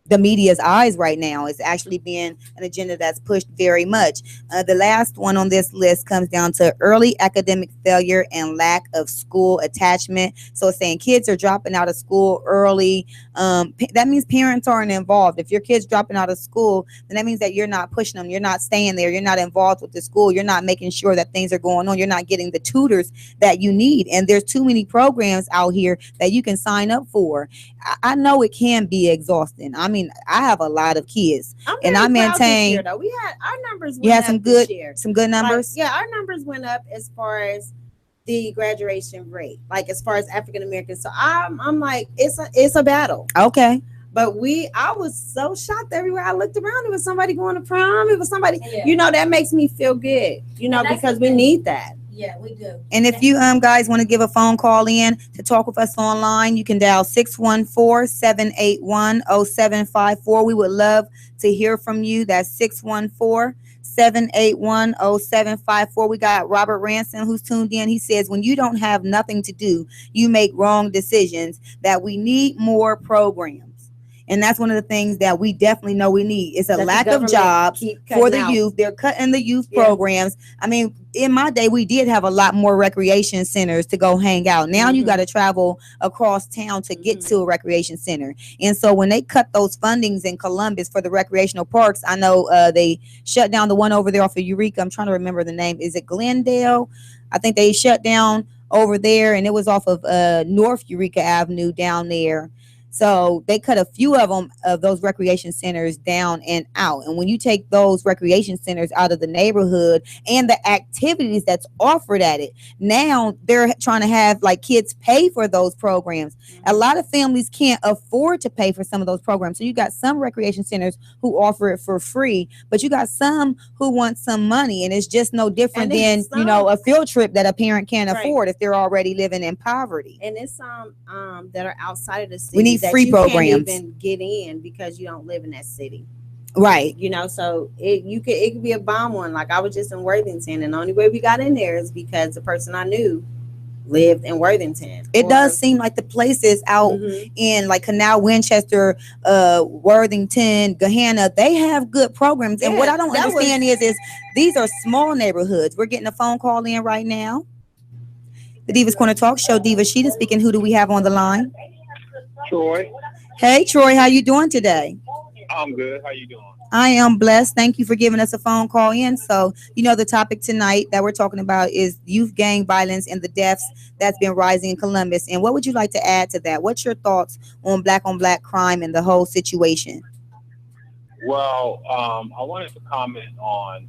Speaker 4: the media's eyes right now. Is actually being an agenda that's pushed very much. The last one on this list comes down to early academic failure and lack of school attachment. So it's saying kids are dropping out of school early. That means parents aren't involved. If your kid's dropping out of school, then that means that you're not pushing them. You're not staying there. You're not involved with the school. You're not making sure that things are going on. You're not getting the tutors that you need. And there's too many programs out here that you can sign up for. I know it can be exhausting. I mean, I have a lot of kids, and I maintain.
Speaker 6: Year, though. We had our numbers.
Speaker 4: You had
Speaker 6: some
Speaker 4: good numbers.
Speaker 6: Like, our numbers went up as far as the graduation rate, like as far as African Americans. So I'm like, it's a battle.
Speaker 4: Okay.
Speaker 6: But I was so shocked everywhere I looked around. It was somebody going to prom. It was somebody, you know, that makes me feel good, you know, because we need that.
Speaker 5: Yeah, we do.
Speaker 4: And if you guys want to give a phone call in to talk with us online, you can dial 614-781-0754. We would love to hear from you. That's 614-781-0754. We got Robert Ransom who's tuned in. He says, when you don't have nothing to do, you make wrong decisions, that we need more programs. And that's one of the things that we definitely know we need. It's a lack of jobs for the youth. They're cutting the youth programs. I mean, in my day, we did have a lot more recreation centers to go hang out. Now you got to travel across town to get to a recreation center. And so when they cut those fundings in Columbus for the recreational parks, I know they shut down the one over there off of Eureka. I'm trying to remember the name. Is it Glendale? I think they shut down over there, and it was off of North Eureka Avenue down there. So they cut a few of them, of those recreation centers, down and out. And when you take those recreation centers out of the neighborhood and the activities that's offered at it, now they're trying to have like kids pay for those programs. A lot of families can't afford to pay for some of those programs. So you got some recreation centers who offer it for free, but you got some who want some money. And it's just no different than, you know, a field trip that a parent can't afford if they're already living in poverty.
Speaker 6: And it's some that are outside of the city.
Speaker 4: We need free programs.
Speaker 6: Can't even get in because you don't live in that city,
Speaker 4: right?
Speaker 6: You know, so it could be a bomb one. Like I was just in Worthington, and the only way we got in there is because the person I knew lived in Worthington.
Speaker 4: It does seem like the places out in like Canal, Winchester, Worthington, Gahanna, they have good programs. And what I don't understand is these are small neighborhoods. We're getting a phone call in right now. The Divas Corner Talk Show. Diva Sheeta speaking. Who do we have on the line?
Speaker 10: Troy.
Speaker 4: Hey, Troy, how you doing today?
Speaker 10: I'm good. How you doing?
Speaker 4: I am blessed. Thank you for giving us a phone call in. So, the topic tonight that we're talking about is youth gang violence and the deaths that's been rising in Columbus. And what would you like to add to that? What's your thoughts on black crime and the whole situation?
Speaker 10: Well, I wanted to comment on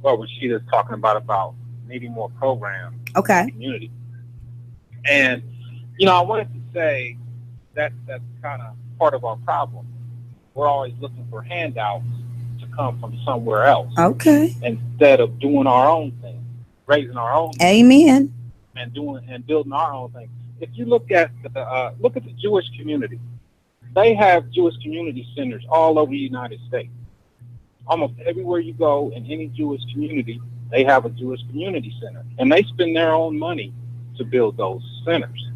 Speaker 10: what Rashida's talking about needing more programs in
Speaker 4: Okay.
Speaker 10: the community. And, I wanted to say that's kind of part of our problem. We're always looking for handouts to come from somewhere else
Speaker 4: Okay.
Speaker 10: instead of doing our own thing, raising our own
Speaker 4: Amen.
Speaker 10: and building our own thing. If you look at the Jewish community, they have Jewish community centers all over the United States. Almost everywhere you go in any Jewish community, they have a Jewish community center, and they spend their own money to build those centers.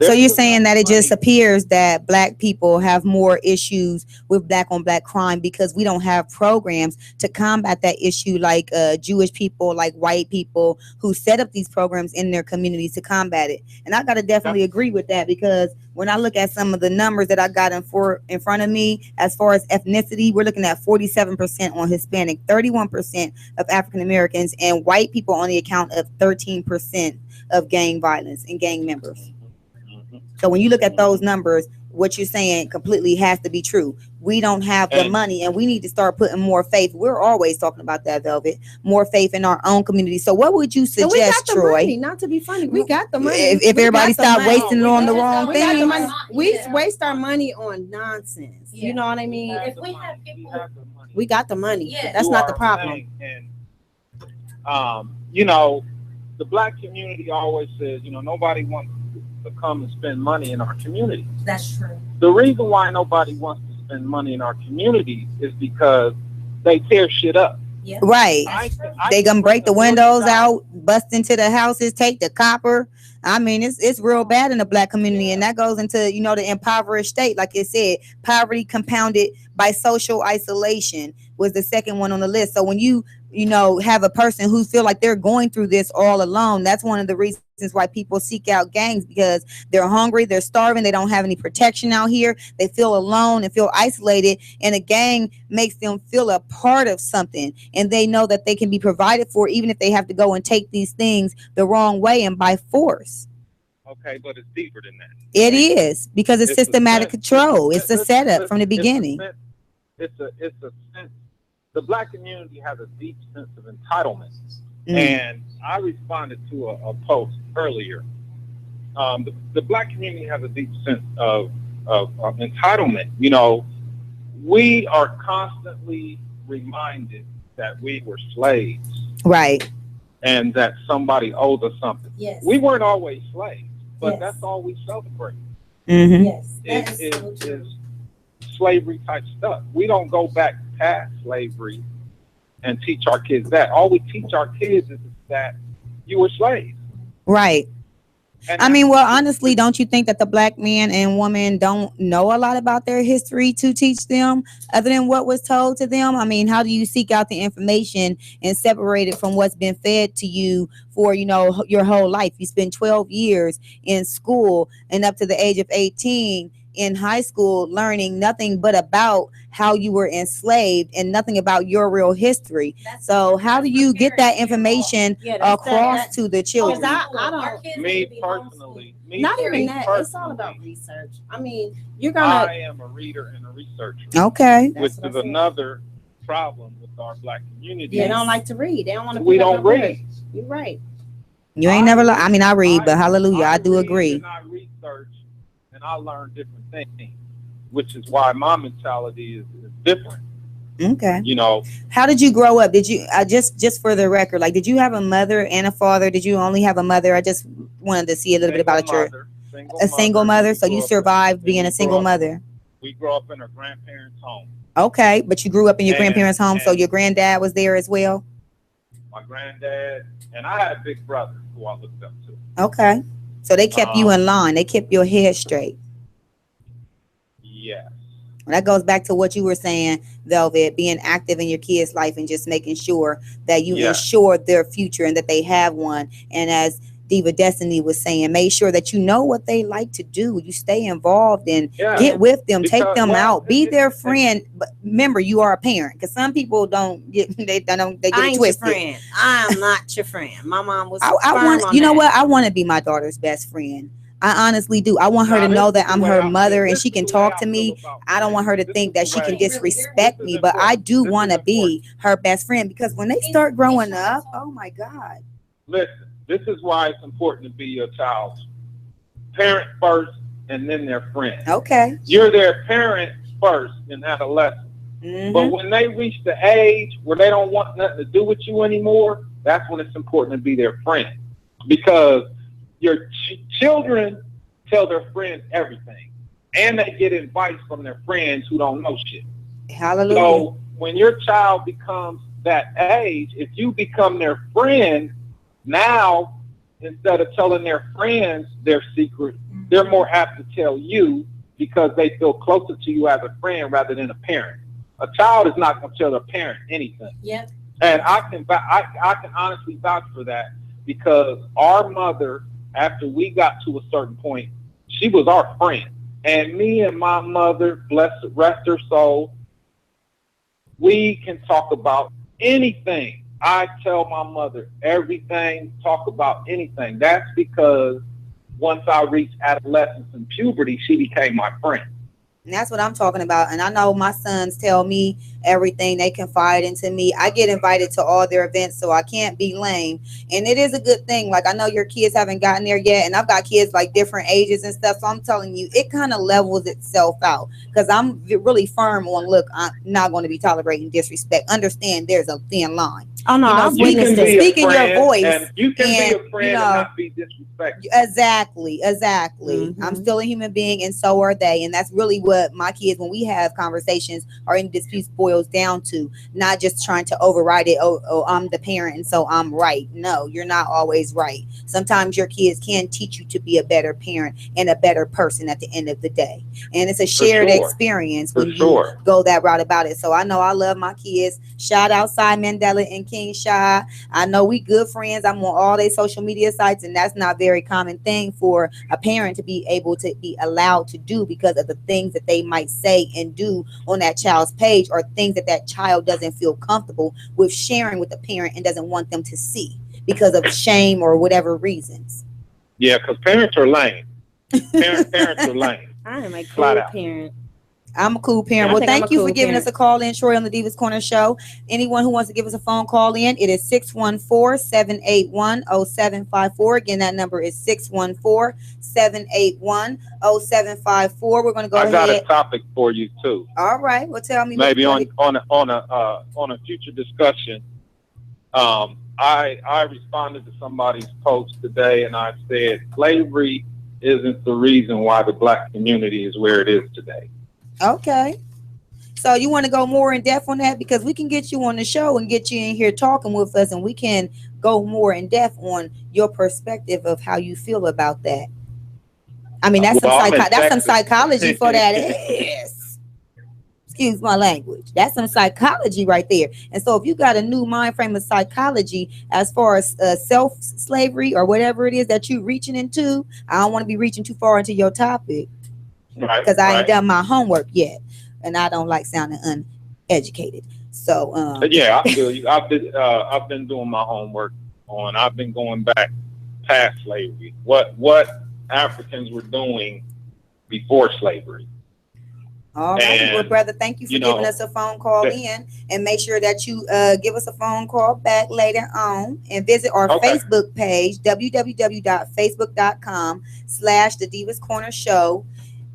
Speaker 4: So you're saying that it just appears that black people have more issues with black on black crime because we don't have programs to combat that issue like Jewish people, like white people who set up these programs in their communities to combat it. And I got to definitely agree with that because when I look at some of the numbers that I got in front of me, as far as ethnicity, we're looking at 47% on Hispanic, 31% of African Americans, and white people only account of 13% of gang violence and gang members. So when you look at those numbers, what you're saying completely has to be true. We don't have the money and we need to start putting more faith. We're always talking about that, Velvet. More faith in our own community. So what would you suggest,
Speaker 6: we got the
Speaker 4: Troy?
Speaker 6: Money, not to be funny. We got the money.
Speaker 4: If everybody stop wasting it on the wrong things.
Speaker 6: We waste our money on nonsense.
Speaker 5: Yeah.
Speaker 6: You know what I mean?
Speaker 5: If we have people,
Speaker 6: We got the money.
Speaker 5: Yeah.
Speaker 6: That's not the problem.
Speaker 10: And the black community always says, nobody wants to come and spend money in our community.
Speaker 5: that's true.
Speaker 10: The reason why nobody wants to spend money in our community is because they tear shit up.
Speaker 5: Yeah.
Speaker 4: Right. They gonna break the windows out, bust into the houses, take the copper. I mean, it's real bad in the black community, and that goes into the impoverished state. Like it said, poverty compounded by social isolation was the second one on the list. So when you have a person who feel like they're going through this all alone, that's one of the reasons why people seek out gangs, because they're hungry, they're starving, they don't have any protection out here, they feel alone and feel isolated, and a gang makes them feel a part of something, and they know that they can be provided for even if they have to go and take these things the wrong way and by force.
Speaker 10: Okay, but it's deeper than that.
Speaker 4: It is, because it's systematic control. It's a setup from the beginning.
Speaker 10: It's a sense. The black community has a deep sense of entitlement.
Speaker 4: Mm.
Speaker 10: And I responded to a post earlier. The black community has a deep sense of entitlement. We are constantly reminded that we were slaves.
Speaker 4: Right.
Speaker 10: And that somebody owed us something.
Speaker 5: Yes.
Speaker 10: We weren't always slaves, but
Speaker 5: Yes.
Speaker 10: that's all we celebrate.
Speaker 4: Mm-hmm.
Speaker 5: Yes. That is so true.
Speaker 10: Is slavery type stuff. We don't go back past slavery and teach our kids that. All we teach our kids is that you were slaves.
Speaker 4: Right.
Speaker 10: And
Speaker 4: I mean, well, honestly, don't you think that the black man and woman don't know a lot about their history to teach them other than what was told to them? I mean, how do you seek out the information and separate it from what's been fed to you for, your whole life? You spend 12 years in school and up to the age of 18 in high school learning nothing but about how you were enslaved and nothing about your real history. So how do you get that information across to the children?
Speaker 6: I don't.
Speaker 10: Me personally,
Speaker 6: Not even that. It's all about research. I mean, you're gonna.
Speaker 10: I am a reader and a researcher.
Speaker 4: Okay.
Speaker 10: Which is another problem with our black community.
Speaker 6: They don't like to read. They don't want to.
Speaker 10: We don't read.
Speaker 6: You're right.
Speaker 4: You ain't never. I mean, I read, but hallelujah, I do
Speaker 10: read
Speaker 4: agree.
Speaker 10: And I research and I learn different things, which is why my mentality is different.
Speaker 4: Okay.
Speaker 10: How
Speaker 4: did you grow up? Did you just for the record, like, did you have a mother and a father? Did you only have a mother? I just wanted to see a little bit about a single mother. So you survived being a single mother.
Speaker 10: We grew up in our grandparents' home.
Speaker 4: Okay, but you grew up in your grandparents' home, so your granddad was there as well.
Speaker 10: My granddad, and I had a big brother who I looked up to.
Speaker 4: Okay, so they kept you in line. They kept your head straight.
Speaker 10: Yes.
Speaker 4: That goes back to what you were saying, Velvet, being active in your kids' life and just making sure that you ensure their future and that they have one. And as Diva Destiny was saying. Make sure that you know what they like to do. You stay involved and
Speaker 10: Yeah.
Speaker 4: get with them, take
Speaker 10: Because,
Speaker 4: them
Speaker 10: well,
Speaker 4: out, be their friend. But remember, you are a parent, because some people don't get they get
Speaker 6: I
Speaker 4: it
Speaker 6: ain't
Speaker 4: twisted.
Speaker 6: your friend. I'm not your friend. My mom was
Speaker 4: I
Speaker 6: firm
Speaker 4: want,
Speaker 6: on
Speaker 4: you know
Speaker 6: that.
Speaker 4: what? I want to be my daughter's best friend. I honestly do. I want her
Speaker 10: Now,
Speaker 4: to know
Speaker 10: this
Speaker 4: that
Speaker 10: is the
Speaker 4: I'm
Speaker 10: way
Speaker 4: her
Speaker 10: I
Speaker 4: mother
Speaker 10: feel.
Speaker 4: and
Speaker 10: This
Speaker 4: she
Speaker 10: is
Speaker 4: can
Speaker 10: the way
Speaker 4: talk
Speaker 10: I
Speaker 4: to
Speaker 10: feel
Speaker 4: me.
Speaker 10: about
Speaker 4: I don't want her to
Speaker 10: this
Speaker 4: think
Speaker 10: is
Speaker 4: that
Speaker 10: the
Speaker 4: she can
Speaker 10: way-
Speaker 4: disrespect
Speaker 10: this is
Speaker 4: me, but I
Speaker 10: important.
Speaker 4: do
Speaker 10: This
Speaker 4: want
Speaker 10: is
Speaker 4: to be her best friend, because when they start growing up, oh my God.
Speaker 10: Listen, this is why it's important to be your child's parent first and then their friend.
Speaker 4: Okay.
Speaker 10: You're their parent first in adolescence. But when they reach the age where they don't want nothing to do with you anymore, that's when it's important to be their friend. Because your children tell their friends everything. And they get advice from their friends who don't know shit.
Speaker 4: Hallelujah.
Speaker 10: So when your child becomes that age, if you become their friend, now instead of telling their friends their secret, they're more apt to tell you because they feel closer to you as a friend rather than a parent. A child is not going to tell their parent anything.
Speaker 5: Yep.
Speaker 10: And I can honestly vouch for that, because our mother, after we got to a certain point, she was our friend. And me and my mother, blessed rest her soul, we can talk about anything. I tell my mother everything, talk about anything. That's because once I reached adolescence and puberty, she became my friend.
Speaker 4: And that's what I'm talking about. And I know my sons tell me everything. They confide into me. I get invited to all their events, so I can't be lame. And it is a good thing. Like, I know your kids haven't gotten there yet, and I've got kids like different ages and stuff. So I'm telling you, it kind of levels itself out, because I'm really firm on, look, I'm not going to be tolerating disrespect. Understand there's a thin line.
Speaker 6: Oh no, I've
Speaker 10: You
Speaker 6: witnessed
Speaker 10: can be
Speaker 6: it.
Speaker 10: a
Speaker 4: Speaking your
Speaker 10: friend,
Speaker 4: voice,
Speaker 10: and you can be
Speaker 4: and,
Speaker 10: a friend
Speaker 4: you know,
Speaker 10: and not be disrespectful.
Speaker 4: Exactly.
Speaker 6: Mhm.
Speaker 4: I'm still a human being, and so are they. And that's really what my kids, when we have conversations or any disputes, boils down to. Not just trying to override it. Oh, I'm the parent, and so I'm right. No, you're not always right. Sometimes your kids can teach you to be a better parent and a better person at the end of the day. And it's a shared
Speaker 10: sure.
Speaker 4: experience
Speaker 10: For
Speaker 4: when you
Speaker 10: sure.
Speaker 4: go that route about it. So I know I love my kids. Shout out Cy Mandela and King Shy. I know we good friends. I'm on all their social media sites, and that's not a very common thing for a parent to be able to be allowed to do, because of the things that they might say and do on that child's page, or things that that child doesn't feel comfortable with sharing with the parent and doesn't want them to see because of shame or whatever reasons.
Speaker 10: Yeah, because parents are lame. Parents are lame.
Speaker 6: I am a
Speaker 10: Flat
Speaker 6: cool
Speaker 10: out.
Speaker 6: parent.
Speaker 4: I'm a cool parent.
Speaker 6: I
Speaker 4: Well,
Speaker 6: think I'm
Speaker 4: thank
Speaker 6: a
Speaker 4: you for
Speaker 6: cool
Speaker 4: giving
Speaker 6: parent.
Speaker 4: us a call in, Troy, on the Divas Corner Show. Anyone who wants to give us a phone call in, it is 614-781-0754. Again, that number is 614-781-0754. We're going to go
Speaker 10: I got a
Speaker 4: ahead.
Speaker 10: topic for you too.
Speaker 4: All right. Well, tell me.
Speaker 10: Maybe on a future discussion. I responded to somebody's post today, and I said slavery isn't the reason why the black community is where it is today.
Speaker 4: Okay. So you want to go more in depth on that, because we can get you on the show and get you in here talking with us, and we can go more in depth on your perspective of how you feel about that. I mean, that's some psychology for that ass. Excuse my language. That's some psychology right there. And so if you got a new mind frame of psychology as far as self-slavery or whatever it is that you're reaching into, I don't want to be reaching too far into your topic, because I ain't done my homework yet, and I don't like sounding uneducated. So
Speaker 10: yeah, I feel you. I've been doing my homework on. I've been going back past slavery. What Africans were doing before slavery.
Speaker 4: All right,
Speaker 10: And,
Speaker 4: well, brother, thank you for giving us a phone call in, and make sure that you give us a phone call back later on, and visit our Facebook page, www.facebook.com/The Divas Corner Show.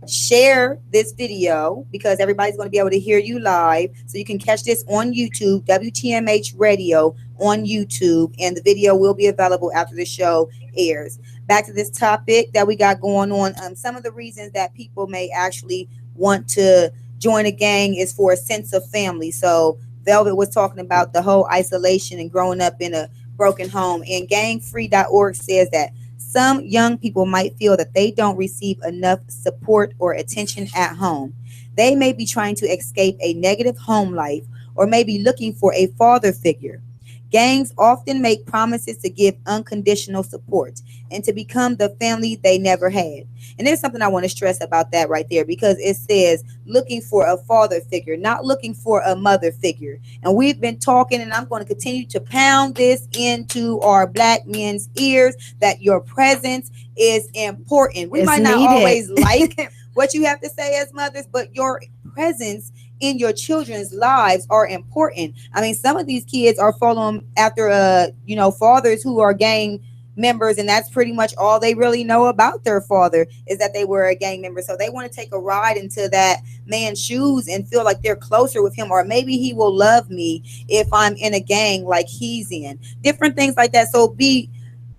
Speaker 4: Share this video, because everybody's going to be able to hear you live, so you can catch this on YouTube, WTMH Radio on YouTube, and the video will be available after the show airs. Back to this topic that we got going on. Some of the reasons that people may actually want to join a gang is for a sense of family. So Velvet was talking about the whole isolation and growing up in a broken home, and gangfree.org says that some young people might feel that they don't receive enough support or attention at home. They may be trying to escape a negative home life, or may be looking for a father figure. Gangs often make promises to give unconditional support and to become the family they never had. And there's something I want to stress about that right there, because it says looking for a father figure, not looking for a mother figure. And we've been talking, and I'm going to continue to pound this into our black men's ears, that your presence is important. We
Speaker 6: It's
Speaker 4: might not
Speaker 6: needed.
Speaker 4: always like what you have to say as mothers, but your presence in your children's lives are important. I mean, some of these kids are following after fathers who are gang members, and that's pretty much all they really know about their father, is that they were a gang member. So they want to take a ride into that man's shoes and feel like they're closer with him, or maybe he will love me if I'm in a gang like he's in. Different things like that. So be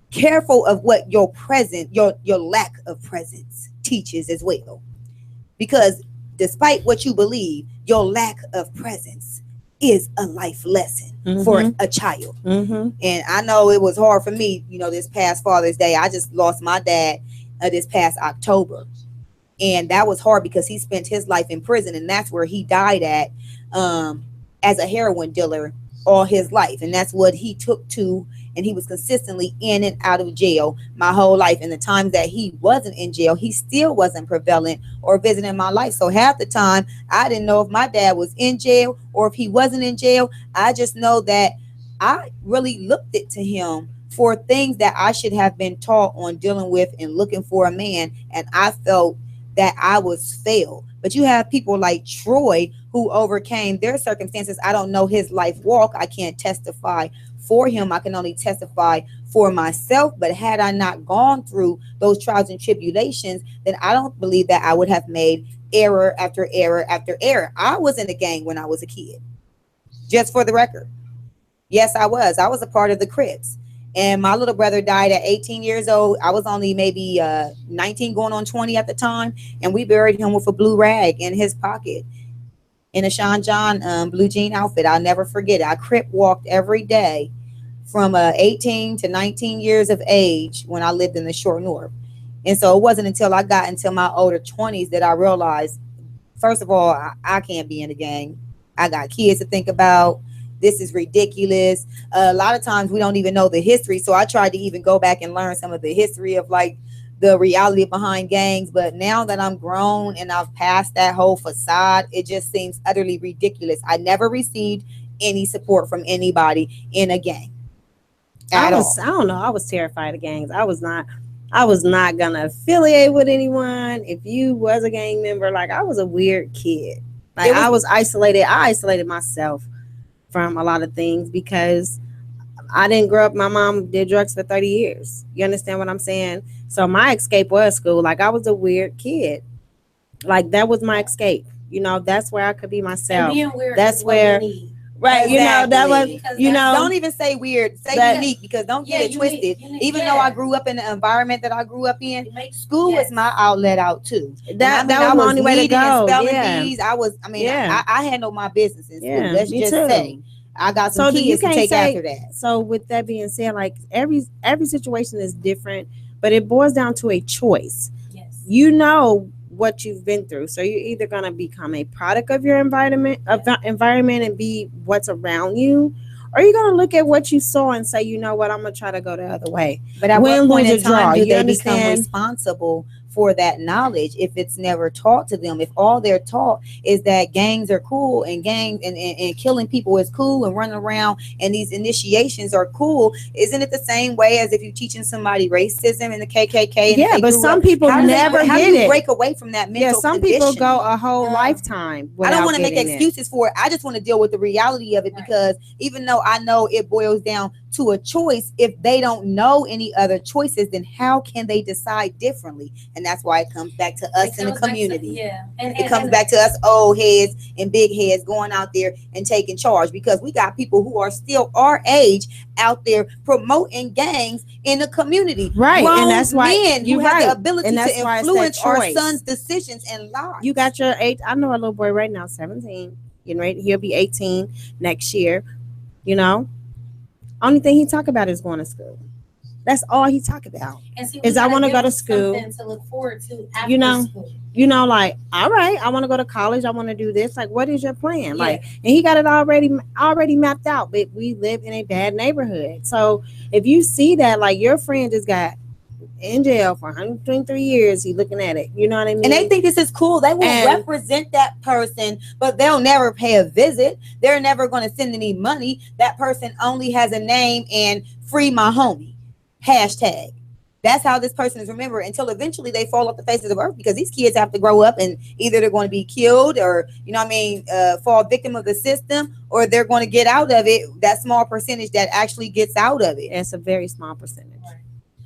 Speaker 4: careful of what your lack of presence teaches as well, because despite what you believe, your lack of presence is a life lesson for a child. And I know it was hard for me, this past Father's Day. I just lost my dad this past October. And that was hard because he spent his life in prison, and that's where he died at, as a heroin dealer all his life. And that's what he took to, and he was consistently in and out of jail my whole life. And the times that he wasn't in jail, he still wasn't prevalent or visiting my life. So half the time I didn't know if my dad was in jail or if he wasn't in jail. I just know that I really looked it to him for things that I should have been taught on dealing with and looking for a man. And I felt that I was failed. But you have people like Troy who overcame their circumstances. I don't know his life walk. I can't testify for him. I can only testify for myself. But had I not gone through those trials and tribulations, then I don't believe that I would have made error after error after error. I was in a gang when I was a kid. Just for the record. Yes, I was. I was a part of the Crips. And my little brother died at 18 years old. I was only maybe 19 going on 20 at the time. And we buried him with a blue rag in his pocket in a Sean John blue jean outfit. I'll never forget it. I Crip walked every day from 18 to 19 years of age when I lived in the short north. And so it wasn't until I got into my older 20s that I realized, first of all, I can't be in a gang. I got kids to think about. This is ridiculous. A lot of times we don't even know the history. So I tried to even go back and learn some of the history of like the reality behind gangs. But now that I'm grown and I've passed that whole facade, it just seems utterly ridiculous. I never received any support from anybody in a gang.
Speaker 6: I don't know. I was terrified of gangs. I was not gonna affiliate with anyone. If you was a gang member, like I was a weird kid. Like I was isolated. I isolated myself from a lot of things because I didn't grow up. My mom did drugs for 30 years. You understand what I'm saying? So my escape was school. Like I was a weird kid. Like that was my escape. That's where I could be myself.
Speaker 5: And being weird
Speaker 6: that's where, right?
Speaker 4: Exactly.
Speaker 6: That was,
Speaker 4: don't even say weird. Say unique, because don't get it twisted.
Speaker 5: Unique,
Speaker 4: even though I grew up in the environment that I grew up in, school was my outlet out too.
Speaker 6: That was the only way to go.
Speaker 4: Bees. I handled my business in school.
Speaker 6: Yeah,
Speaker 4: let's just say I got some kids to take after that.
Speaker 6: So with that being said, like every situation is different, but it boils down to a choice.
Speaker 5: Yes.
Speaker 6: What you've been through. So you're either going to become a product of your environment and be what's around you, or you're going to look at what you saw and say, you know what, I'm going to try to go the other way.
Speaker 4: But at what point in time do they become responsible for that knowledge if it's never taught to them? If all they're taught is that gangs are cool and gangs and killing people is cool and running around and these initiations are cool, isn't it the same way as if you're teaching somebody racism in the KKK?
Speaker 6: Yeah, but some people never
Speaker 4: how
Speaker 6: get
Speaker 4: do you
Speaker 6: it.
Speaker 4: break away from that mental
Speaker 6: some
Speaker 4: condition?
Speaker 6: People go a whole lifetime.
Speaker 4: I don't want to make excuses for it. I just want to deal with the reality of it, because even though I know it boils down to a choice, if they don't know any other choices, then how can they decide differently? And that's why it comes back to us in the community. It comes back to us old heads and big heads going out there and taking charge, because we got people who are still our age out there promoting gangs in the community.
Speaker 6: Right. And that's why
Speaker 4: you have the ability to influence our son's decisions and lives.
Speaker 6: You got your 8. I know a little boy right now, 17, getting ready. He'll be 18 next year. Only thing he talk about is going to school. That's all he talk about.
Speaker 5: And see,
Speaker 6: Is I want to go to school.
Speaker 5: Something to look forward to after
Speaker 6: You know,
Speaker 5: school.
Speaker 6: Like, all right, I want to go to college. I want to do this. Like, what is your plan?
Speaker 5: Yeah.
Speaker 6: Like, and he got it already mapped out. But we live in a bad neighborhood, so if you see that, like, your friend just got in jail for 123 years, he looking at it. You know what I mean?
Speaker 4: And they think this is cool. They will represent that person, but they'll never pay a visit. They're never going to send any money. That person only has a name and free my homie. Hashtag. That's how this person is remembered until eventually they fall off the face of the earth, because these kids have to grow up and either they're going to be killed or, fall victim of the system, or they're going to get out of it. That small percentage that actually gets out of it.
Speaker 6: It's a very small percentage.
Speaker 5: Right.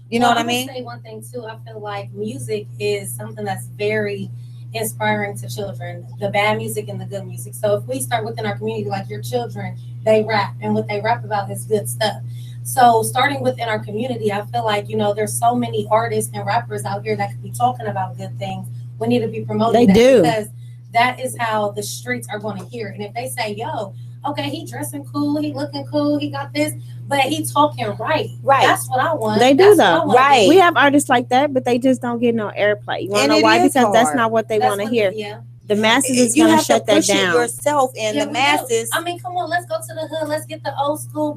Speaker 4: You know what I mean?
Speaker 5: I say one thing too. I feel like music is something that's very inspiring to children, the bad music and the good music. So if we start within our community, like your children, they rap, and what they rap about is good stuff. So starting within our community, I feel like, there's so many artists and rappers out here that could be talking about good things. We need to be promoting that, because that is how the streets are going to hear it. And if they say, yo, okay, he dressing cool, he looking cool, he got this, but he talking right. That's what I want.
Speaker 6: They do though. Right. We have artists like that, but they just don't get no airplay. You want to know why? Because that's not what they want to hear.
Speaker 5: Yeah.
Speaker 6: The masses is going to shut that down.
Speaker 4: Yourself and the masses.
Speaker 5: I mean, come on, let's go to the hood. Let's get the old school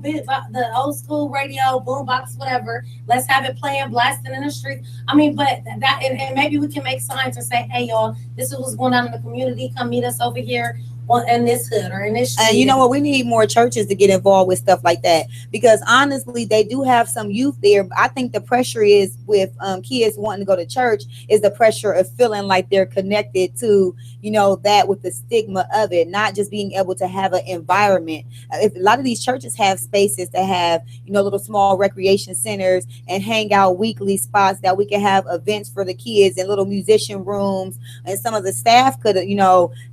Speaker 5: radio, boombox, whatever. Let's have it playing, blasting in the street. I mean, but that, and maybe we can make signs and say, hey, y'all, this is what's going on in the community. Come meet us over here in this hood or in this street.
Speaker 4: And you know what? We need more churches to get involved with stuff like that, because honestly, they do have some youth there. I think the pressure is with kids wanting to go to church is the pressure of feeling like they're connected to, that with the stigma of it, not just being able to have an environment. If a lot of these churches have spaces that have, little small recreation centers and hangout weekly spots that we can have events for the kids and little musician rooms, and some of the staff could,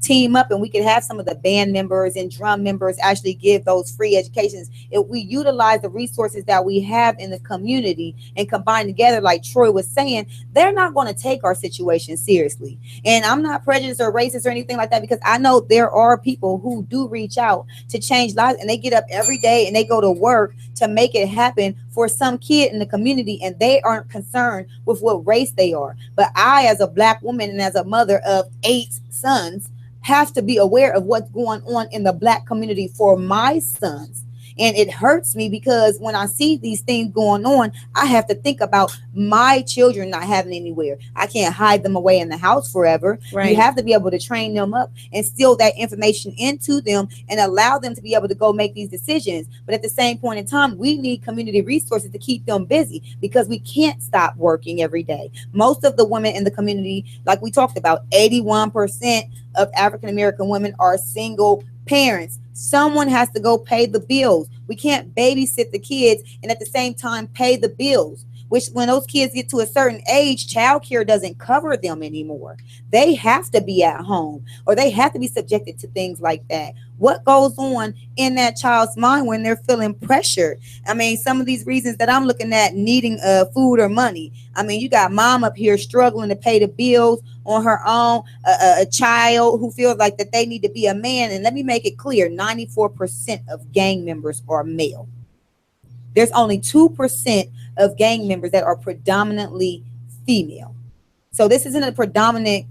Speaker 4: team up and we could have some of the band members and drum members actually give those free educations. If we utilize the resources that we have in the community and combine together, like Troy was saying, they're not going to take our situation seriously. And I'm not prejudiced or racist or anything like that, because I know there are people who do reach out to change lives, and they get up every day and they go to work to make it happen for some kid in the community, and they aren't concerned with what race they are. But I, as a Black woman and as a mother of 8 sons, have to be aware of what's going on in the Black community for my sons. And it hurts me, because when I see these things going on, I have to think about my children not having anywhere. I can't hide them away in the house forever. Right. You have to be able to train them up, instill that information into them, and allow them to be able to go make these decisions. But at the same point in time, we need community resources to keep them busy, because we can't stop working every day. Most of the women in the community, like we talked about, 81% of African American women are single parents. Someone has to go pay the bills. We can't babysit the kids and at the same time pay the bills, which when those kids get to a certain age, childcare doesn't cover them anymore. They have to be at home, or they have to be subjected to things like that. What goes on in that child's mind when they're feeling pressured? I mean, some of these reasons that I'm looking at needing food or money. I mean, you got mom up here struggling to pay the bills on her own, a child who feels like that they need to be a man. And let me make it clear, 94% of gang members are male. There's only 2% of gang members that are predominantly female. So this isn't a predominant,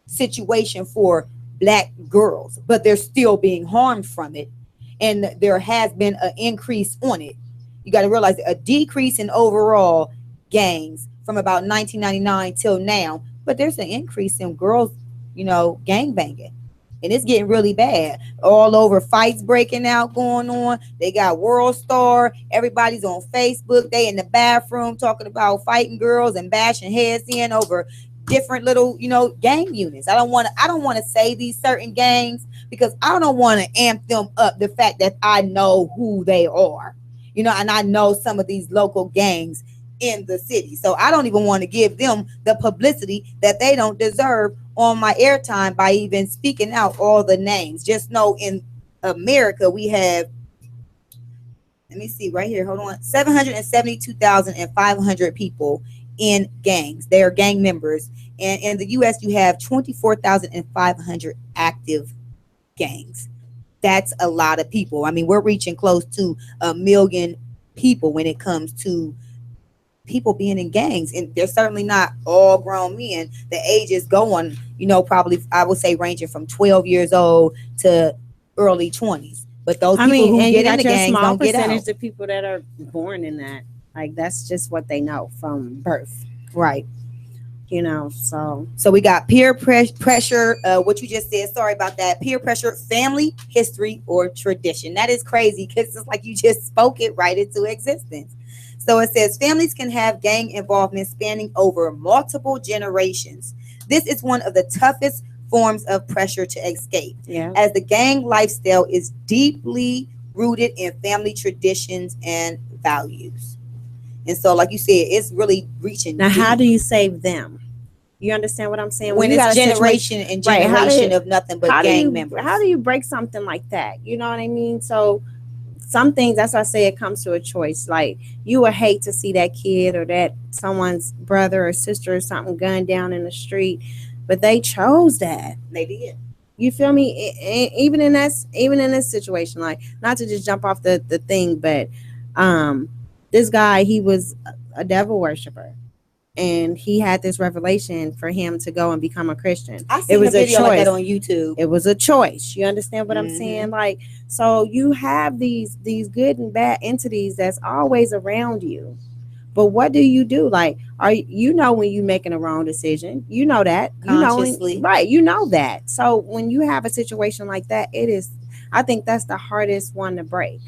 Speaker 4: situation for Black girls, but they're still being harmed from it. And there has been an increase on it. You got to realize a decrease in overall gangs from about 1999 till now, but there's an increase in girls, gang banging. And it's getting really bad. All over, fights breaking out, going on. They got World Star. Everybody's on Facebook. They in the bathroom talking about fighting girls and bashing heads in over different little, gang units. I don't want to say these certain gangs, because I don't want to amp them up. The fact that I know who they are, and I know some of these local gangs in the city. So I don't even want to give them the publicity that they don't deserve on my airtime by even speaking out all the names. Just know in America we have, let me see right here, hold on, 772,500 people in gangs. They are gang members. And in the US you have 24,500 active gangs. That's a lot of people. I mean, we're reaching close to 1 million people when it comes to people being in gangs, and they're certainly not all grown men. The ages go on, probably I would say ranging from 12 years old to early 20s. But those people who get in the gangs don't get out.
Speaker 6: Percentage of people that are born in that, like that's just what they know from birth,
Speaker 4: right?
Speaker 6: So
Speaker 4: we got peer pressure. What you just said, sorry about that. Peer pressure, family, history, or tradition. That is crazy because it's like you just spoke it right into existence. So it says families can have gang involvement spanning over multiple generations. This is one of the toughest forms of pressure to escape, as the gang lifestyle is deeply rooted in family traditions and values. And so, like you said, it's really reaching.
Speaker 6: Now, how do you save them? You understand what I'm saying?
Speaker 4: When it's generation and generation of nothing but gang members.
Speaker 6: How do you break something like that? You know what I mean? So some things, that's why I say it comes to a choice. Like, you would hate to see that kid or that someone's brother or sister or something gunned down in the street, but they chose that.
Speaker 4: They did.
Speaker 6: You feel me? Even in this situation, like, not to just jump off the thing, but this guy, he was a devil worshiper. And he had this revelation for him to go and become a Christian.
Speaker 4: It was a choice like that on YouTube.
Speaker 6: It was a choice. You understand what I'm saying? Like, so you have these good and bad entities that's always around you. But what do you do? Like, when you're making a wrong decision, you know that
Speaker 4: consciously,
Speaker 6: right? You know that. So when you have a situation like that, I think that's the hardest one to break.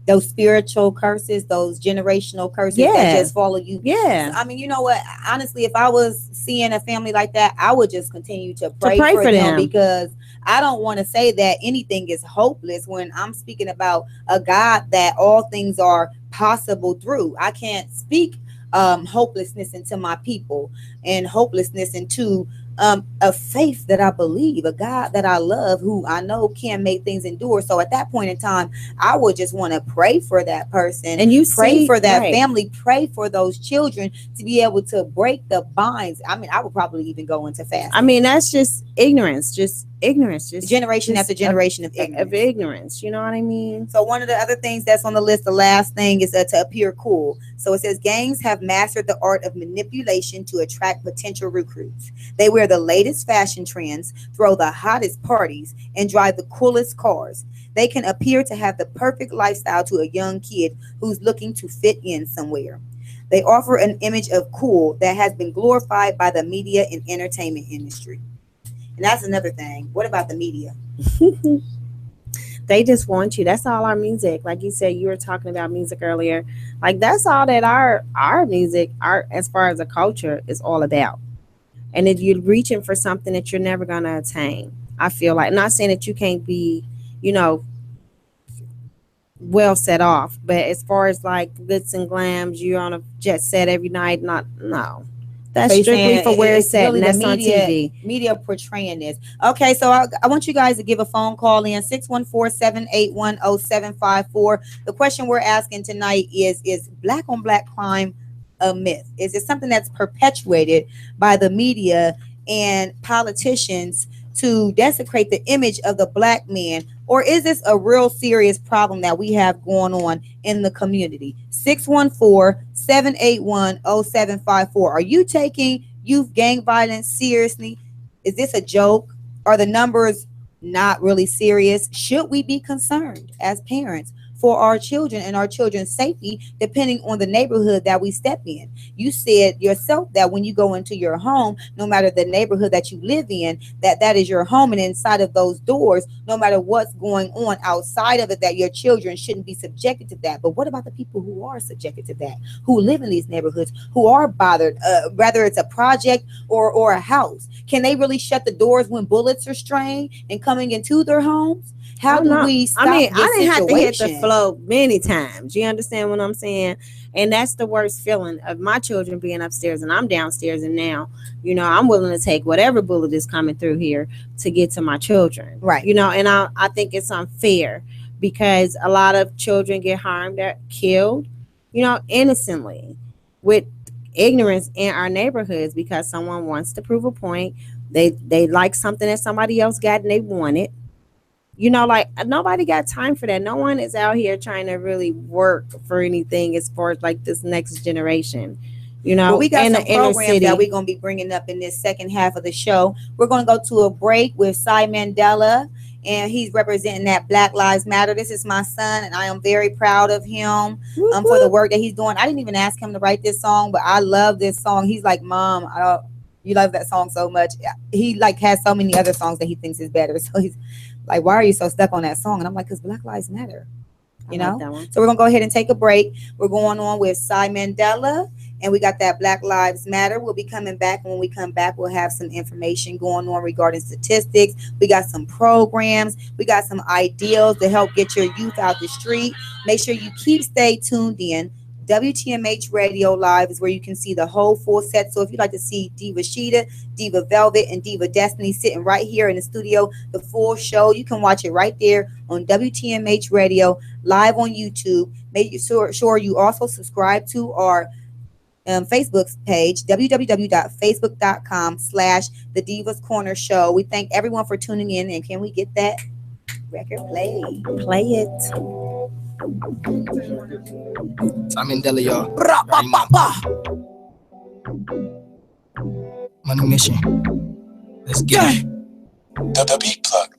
Speaker 4: Those spiritual curses, those generational curses that just follow you.
Speaker 6: Yeah.
Speaker 4: I mean, you know what? Honestly, if I was seeing a family like that, I would just continue to pray for them, because I don't want to say that anything is hopeless when I'm speaking about a God that all things are possible through. I can't speak hopelessness into my people and hopelessness into a faith that I believe, a God that I love, who I know can make things endure. So at that point in time, I would just want to pray for that person, and pray for that family, pray for those children to be able to break the binds. I mean, I would probably even go into fasting.
Speaker 6: I mean, that's just ignorance, just
Speaker 4: generation after generation of ignorance.
Speaker 6: You know what I mean?
Speaker 4: So one of the other things that's on the list, the last thing, is to appear cool. So it says gangs have mastered the art of manipulation to attract potential recruits. They wear the latest fashion trends, throw the hottest parties, and drive the coolest cars. They can appear to have the perfect lifestyle to a young kid who's looking to fit in somewhere. They offer an image of cool that has been glorified by the media and entertainment industry. And that's another thing. What about the media?
Speaker 6: They just want you. That's all our music. Like you said, you were talking about music earlier. Like, that's all that our music, as far as a culture, is all about. And if you're reaching for something that you're never going to attain, I feel like, I'm not saying that you can't be, well set off, but as far as like glitz and glams, you're on a jet set every night, no. That's strictly for where it's at, really, and that's on TV.
Speaker 4: Media portraying this. Okay, so I want you guys to give a phone call in 614-781-0754. The question we're asking tonight is black on black crime a myth? Is it something that's perpetuated by the media and politicians to desecrate the image of the black man, or is this a real serious problem that we have going on in the community? 614-781-0754. Are you taking youth gang violence seriously? Is this a joke? Are the numbers not really serious? Should we be concerned as parents for our children and our children's safety, depending on the neighborhood that we step in? You said yourself that when you go into your home, no matter the neighborhood that you live in, that is your home, and inside of those doors, no matter what's going on outside of it, that your children shouldn't be subjected to that. But what about the people who are subjected to that, who live in these neighborhoods, who are bothered, whether it's a project or a house? Can they really shut the doors when bullets are spraying and coming into their homes? How do we stop this
Speaker 6: I didn't have to hit the
Speaker 4: situation?
Speaker 6: flow many times. You understand what I'm saying? And that's the worst feeling of my children being upstairs and I'm downstairs. And now, I'm willing to take whatever bullet is coming through here to get to my children.
Speaker 4: Right.
Speaker 6: And I think it's unfair because a lot of children get harmed, they're killed, innocently, with ignorance in our neighborhoods because someone wants to prove a point. They like something that somebody else got and they want it. You know, like nobody got time for that. No one is out here trying to really work for anything as far as like this next generation. You know,
Speaker 4: well, we got
Speaker 6: in
Speaker 4: some
Speaker 6: the inner
Speaker 4: programs
Speaker 6: city.
Speaker 4: that we're going to be bringing up in this second half of the show. We're going to go to a break with Cy Mandela, and he's representing that Black Lives Matter. This is my son, and I am very proud of him for the work that he's doing. I didn't even ask him to write this song, but I love this song. He's like, Mom, you love that song so much. He like has so many other songs that he thinks is better. So he's like, why are you so stuck on that song? And I'm like, because Black Lives Matter. You know, so we're gonna go ahead and take a break. We're going on with Cy Mandela, and we got that Black Lives Matter. We'll be coming back. When we come back, we'll have some information going on regarding statistics. We got some programs. We got some ideals to help get your youth out the street. Make sure you stay tuned in. WTMH Radio Live is where you can see the whole full set. So if you'd like to see Diva Sheeta, Diva Velvet, and Diva Destiny sitting right here in the studio, the full show, you can watch it right there on WTMH Radio Live on YouTube. Make sure you also subscribe to our Facebook page, www.facebook.com/The Divas Corner Show. We thank everyone for tuning in, and can we get that record played?
Speaker 6: Play it.
Speaker 3: I'm in Delhi, y'all. Money mission. Let's get it. The beat plug.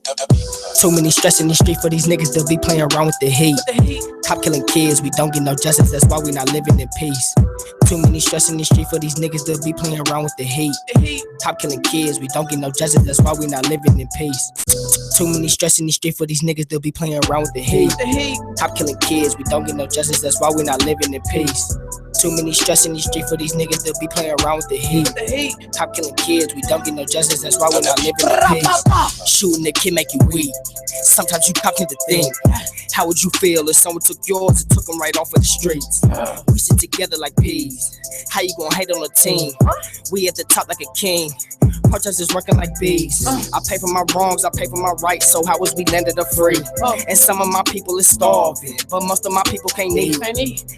Speaker 3: Too many stress in the street for these niggas to be playing around with the heat. Cop killing kids, we don't get no justice, that's why we not living in peace. Too many stress in the street for these niggas to be playing around with the heat. Cop killing kids, we don't get no justice, that's why we not living in peace. Too many stress in the street for these niggas to be playing around with the heat. Cop killing kids, we don't get no justice, that's why we not living in peace. Too many stress in the street for these niggas to be playing around with the heat. Cop killing kids, we don't get no justice, that's why we not living in peace. Shooting the kid make you weak. Sometimes you cop need to think. How would you feel if someone took yours and took them right off of the streets? We sit together like peas. How you gonna hate on a team? We at the top like a king. Protesters working like bees. I pay for my wrongs, I pay for my rights. So how was we landed up free? And some of my people is starving, but most of my people can't eat.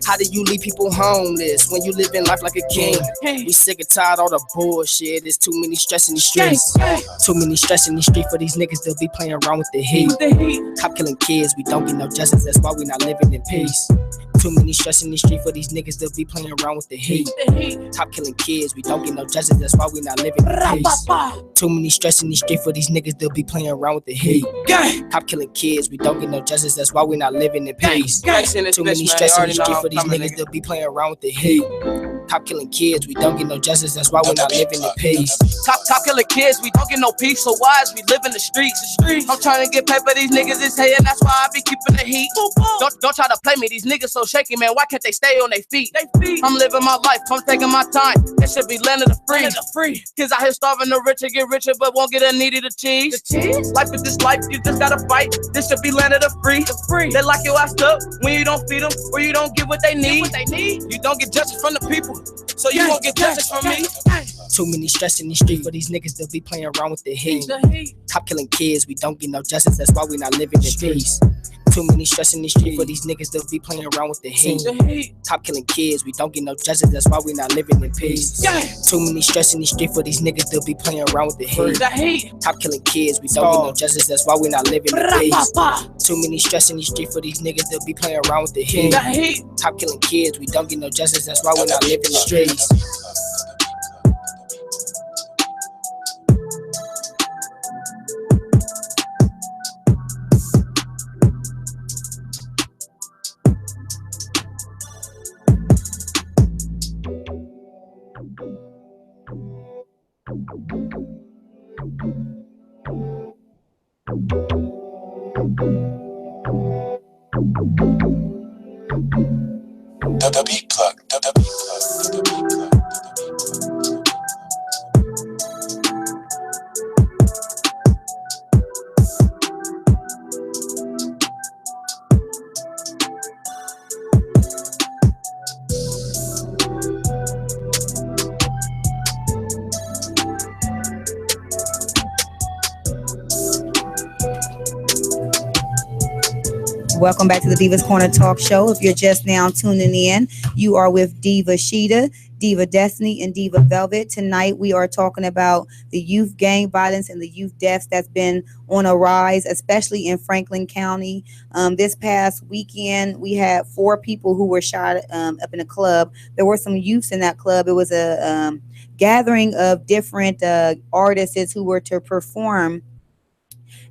Speaker 3: How do you leave people homeless when you living life like a king? We sick and tired all the bullshit. There's too many stress in the streets. Too many stress in the street for these niggas to be playing around with the heat. Cop killing kids, we don't get no justice. That's why we not living in peace. Too many stress in the street for these niggas to be playing around with the heat. Cop killing kids, we don't get no justice. That's why we not living in peace. Too many stress in the street for these niggas to be playing around with the heat. Cop killing kids, we don't get no justice. That's why we not living in peace. Too many stress in the street for these niggas to be playing around with the heat. Cop killing kids, we don't get no justice. That's why we not living in peace.
Speaker 11: Cop killing kids, we don't get no peace. So why is we live in the streets? I'm trying to get paper, these niggas is hating. That's why I be keeping the heat. Don't try to play me, these niggas so shaky, man. Why can't they stay on their feet? I'm living my life, I'm taking my time. It should be land of the free. Kids out here starving, the rich get richer, but won't get a needy the cheese. Life is this life, you just gotta fight. This should be land of the free. They lock your ass up when you don't feed them, or you don't get what they need. You don't get justice from the people, so you won't get justice from me.
Speaker 3: Too many stress in the street for these niggas to be playing around with the heat. Cop killing kids, we don't get no justice. That's why we not living in peace. Too many stress in the street for these niggas to be playing around with the heat. Cop killing kids, we don't get no justice. That's why we not living in peace. Too many stress in the street for these niggas to be playing around with the heat. Cop killing kids, we don't get no justice. That's why we not living in peace. Too many stress in the street for these niggas to be playing around with the heat. Cop killing kids, we don't get no justice. That's why we not living in the streets. The beat plug.
Speaker 4: Welcome back to the Divas Corner Talk Show. If you're just now tuning in, you are with Diva Sheeta, Diva Destiny and Diva Velvet. Tonight we are talking about the youth gang violence and the youth deaths that's been on a rise, especially in Franklin County. This past weekend, we had 4 people who were shot up in a club. There were some youths in that club. It was a gathering of different artists who were to perform,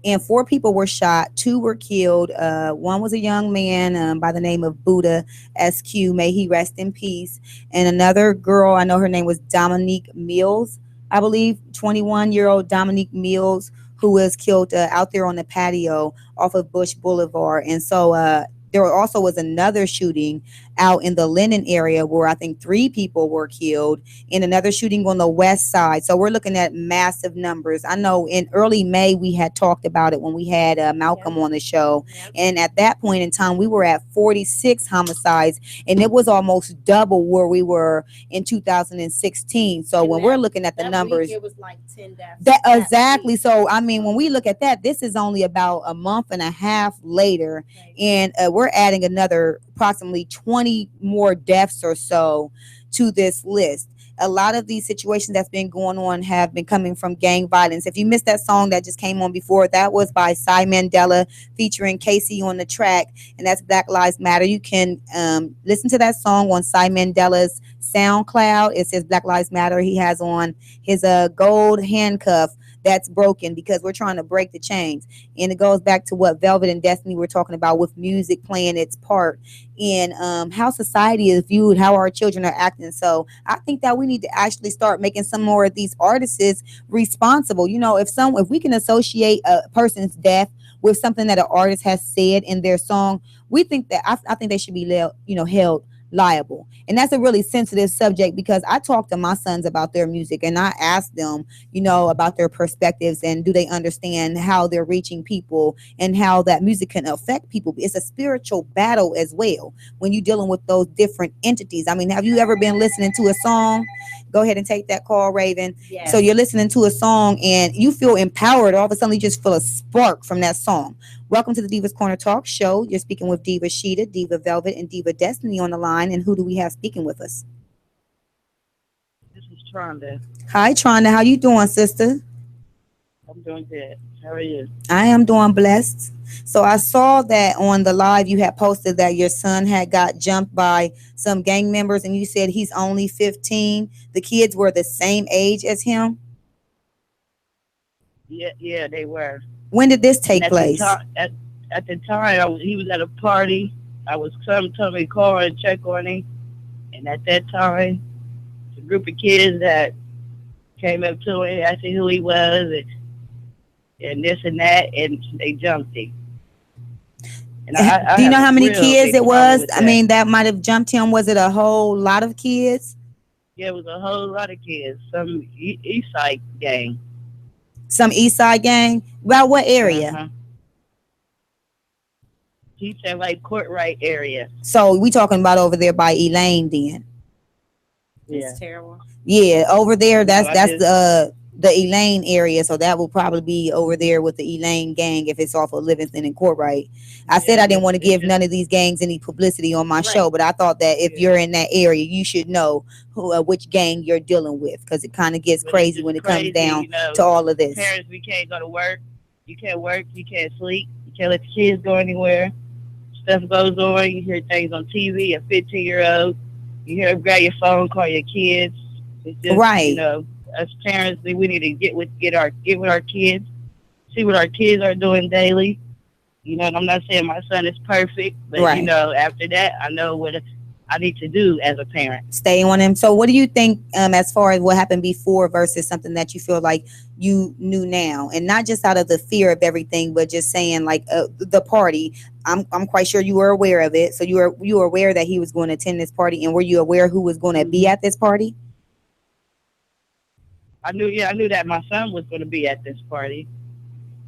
Speaker 4: and 4 people were shot. 2 were killed. One was a young man by the name of Buddha SQ. May he rest in peace. And another girl, I know her name was Dominique Mills, I believe, 21-year-old Dominique Mills, who was killed out there on the patio off of Bush Boulevard. And so there also was another shooting out in the Lennon area where I think 3 people were killed, and another shooting on the west side. So we're looking at massive numbers. I know in early May we had talked about it when we had Malcolm on the show. And at that point in time, we were at 46 homicides, and it was almost double where we were in 2016. So when we're looking at the numbers,
Speaker 6: it was like 10 deaths.
Speaker 4: that exactly. So I mean, when we look at that, this is only about a month and a half later, and we're adding another approximately 20 more deaths or so to this list. A lot of these situations that's been going on have been coming from gang violence. If you missed that song that just came on before, that was by Cy Mandela featuring Casey on the track, and that's Black Lives Matter. You can listen to that song on Cy Mandela's SoundCloud. It says Black Lives Matter. He has on his gold handcuff that's broken because we're trying to break the chains. And it goes back to what Velvet and Destiny were talking about with music playing its part in how society is viewed, how our children are acting. So I think that we need to actually start making some more of these artists responsible. You know, if we can associate a person's death with something that an artist has said in their song, we think that I think they should be held liable. And that's a really sensitive subject because I talk to my sons about their music and I ask them, about their perspectives and do they understand how they're reaching people and how that music can affect people. It's a spiritual battle as well when you're dealing with those different entities. I mean, have you ever been listening to a song? Go ahead and take that call, Raven. Yes. So you're listening to a song and you feel empowered. All of a sudden, you just feel a spark from that song. Welcome to the Divas Corner Talk Show. You're speaking with Diva Sheeta, Diva Velvet, and Diva Destiny on the line. And who do we have speaking with us?
Speaker 12: This is Tronda.
Speaker 4: Hi, Tronda. How you doing, sister?
Speaker 12: I'm doing good. How are you?
Speaker 4: I am doing blessed. So I saw that on the live you had posted that your son had got jumped by some gang members, and you said he's only 15. The kids were the same age as him?
Speaker 12: Yeah, they were.
Speaker 4: When did this take place?
Speaker 12: At the time, he was at a party. I was coming to my car and check on him. And at that time, a group of kids that came up to him, asking who he was, and this and that, and they jumped him. And
Speaker 4: do you know how many kids it was? I mean, that might have jumped him. Was it a whole lot of kids?
Speaker 12: Yeah, it was a whole lot of kids. Some East Side gang.
Speaker 4: Some East Side gang? About what area?
Speaker 12: Uh-huh. He said like Courtright area.
Speaker 4: So we talking about over there by Elaine then?
Speaker 12: Yeah.
Speaker 6: It's terrible.
Speaker 4: Yeah, over there, that's the Elaine area, so that will probably be over there with the Elaine gang if it's off of Livingston and Courtright. I said I didn't want to give none of these gangs any publicity on my show, but I thought that if you're in that area, you should know which gang you're dealing with, because it kind of gets crazy when it comes down to all of this.
Speaker 12: Parents, we can't go to work. You can't work. You can't sleep. You can't let the kids go anywhere. Stuff goes on. You hear things on TV. A 15-year-old, you hear them grab your phone, call your kids. It's just,
Speaker 4: right.
Speaker 12: As parents, we need to get with our kids, see what our kids are doing daily. And I'm not saying my son is perfect, but
Speaker 4: right.
Speaker 12: After that, I know what I need to do as a parent.
Speaker 4: Stay on him. So what do you think as far as what happened before versus something that you feel like you knew now? And not just out of the fear of everything, but just saying like the party. I'm quite sure you were aware of it. So you were aware that he was going to attend this party, and were you aware who was going to be at this party?
Speaker 12: I knew that my son was going to be at this party.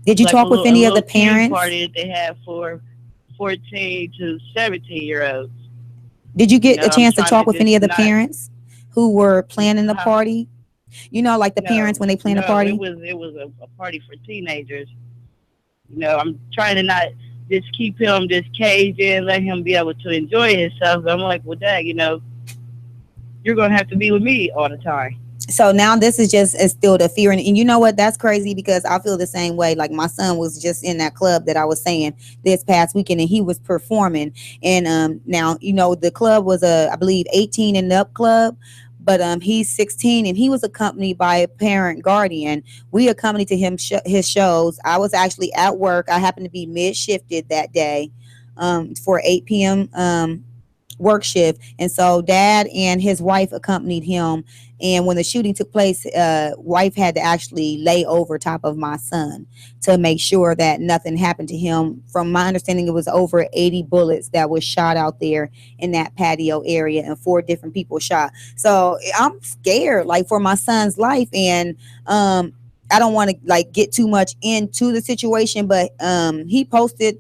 Speaker 4: Did you talk with any of the parents?
Speaker 12: Party that they have for 14 to 17-year-olds.
Speaker 4: Did you get a chance to talk with any of the parents who were planning the party? Like the parents when they plan a party?
Speaker 12: It was a party for teenagers. I'm trying to not just keep him just caged in, let him be able to enjoy himself. I'm like, well, Dad, you're gonna have to be with me all the time.
Speaker 4: So now this is just instilled a fear, and you know what? That's crazy because I feel the same way. Like my son was just in that club that I was saying this past weekend, and he was performing. And now the club was I believe 18 and up club, but he's 16 and he was accompanied by a parent guardian. We accompanied to him his shows. I was actually at work. I happened to be mid shifted that day for 8 p.m. Work shift, and so dad and his wife accompanied him. And when the shooting took place, wife had to actually lay over top of my son to make sure that nothing happened to him. From my understanding, it was over 80 bullets that was shot out there in that patio area, and 4 different people shot. So I'm scared, like, for my son's life. And I don't want to like get too much into the situation, but he posted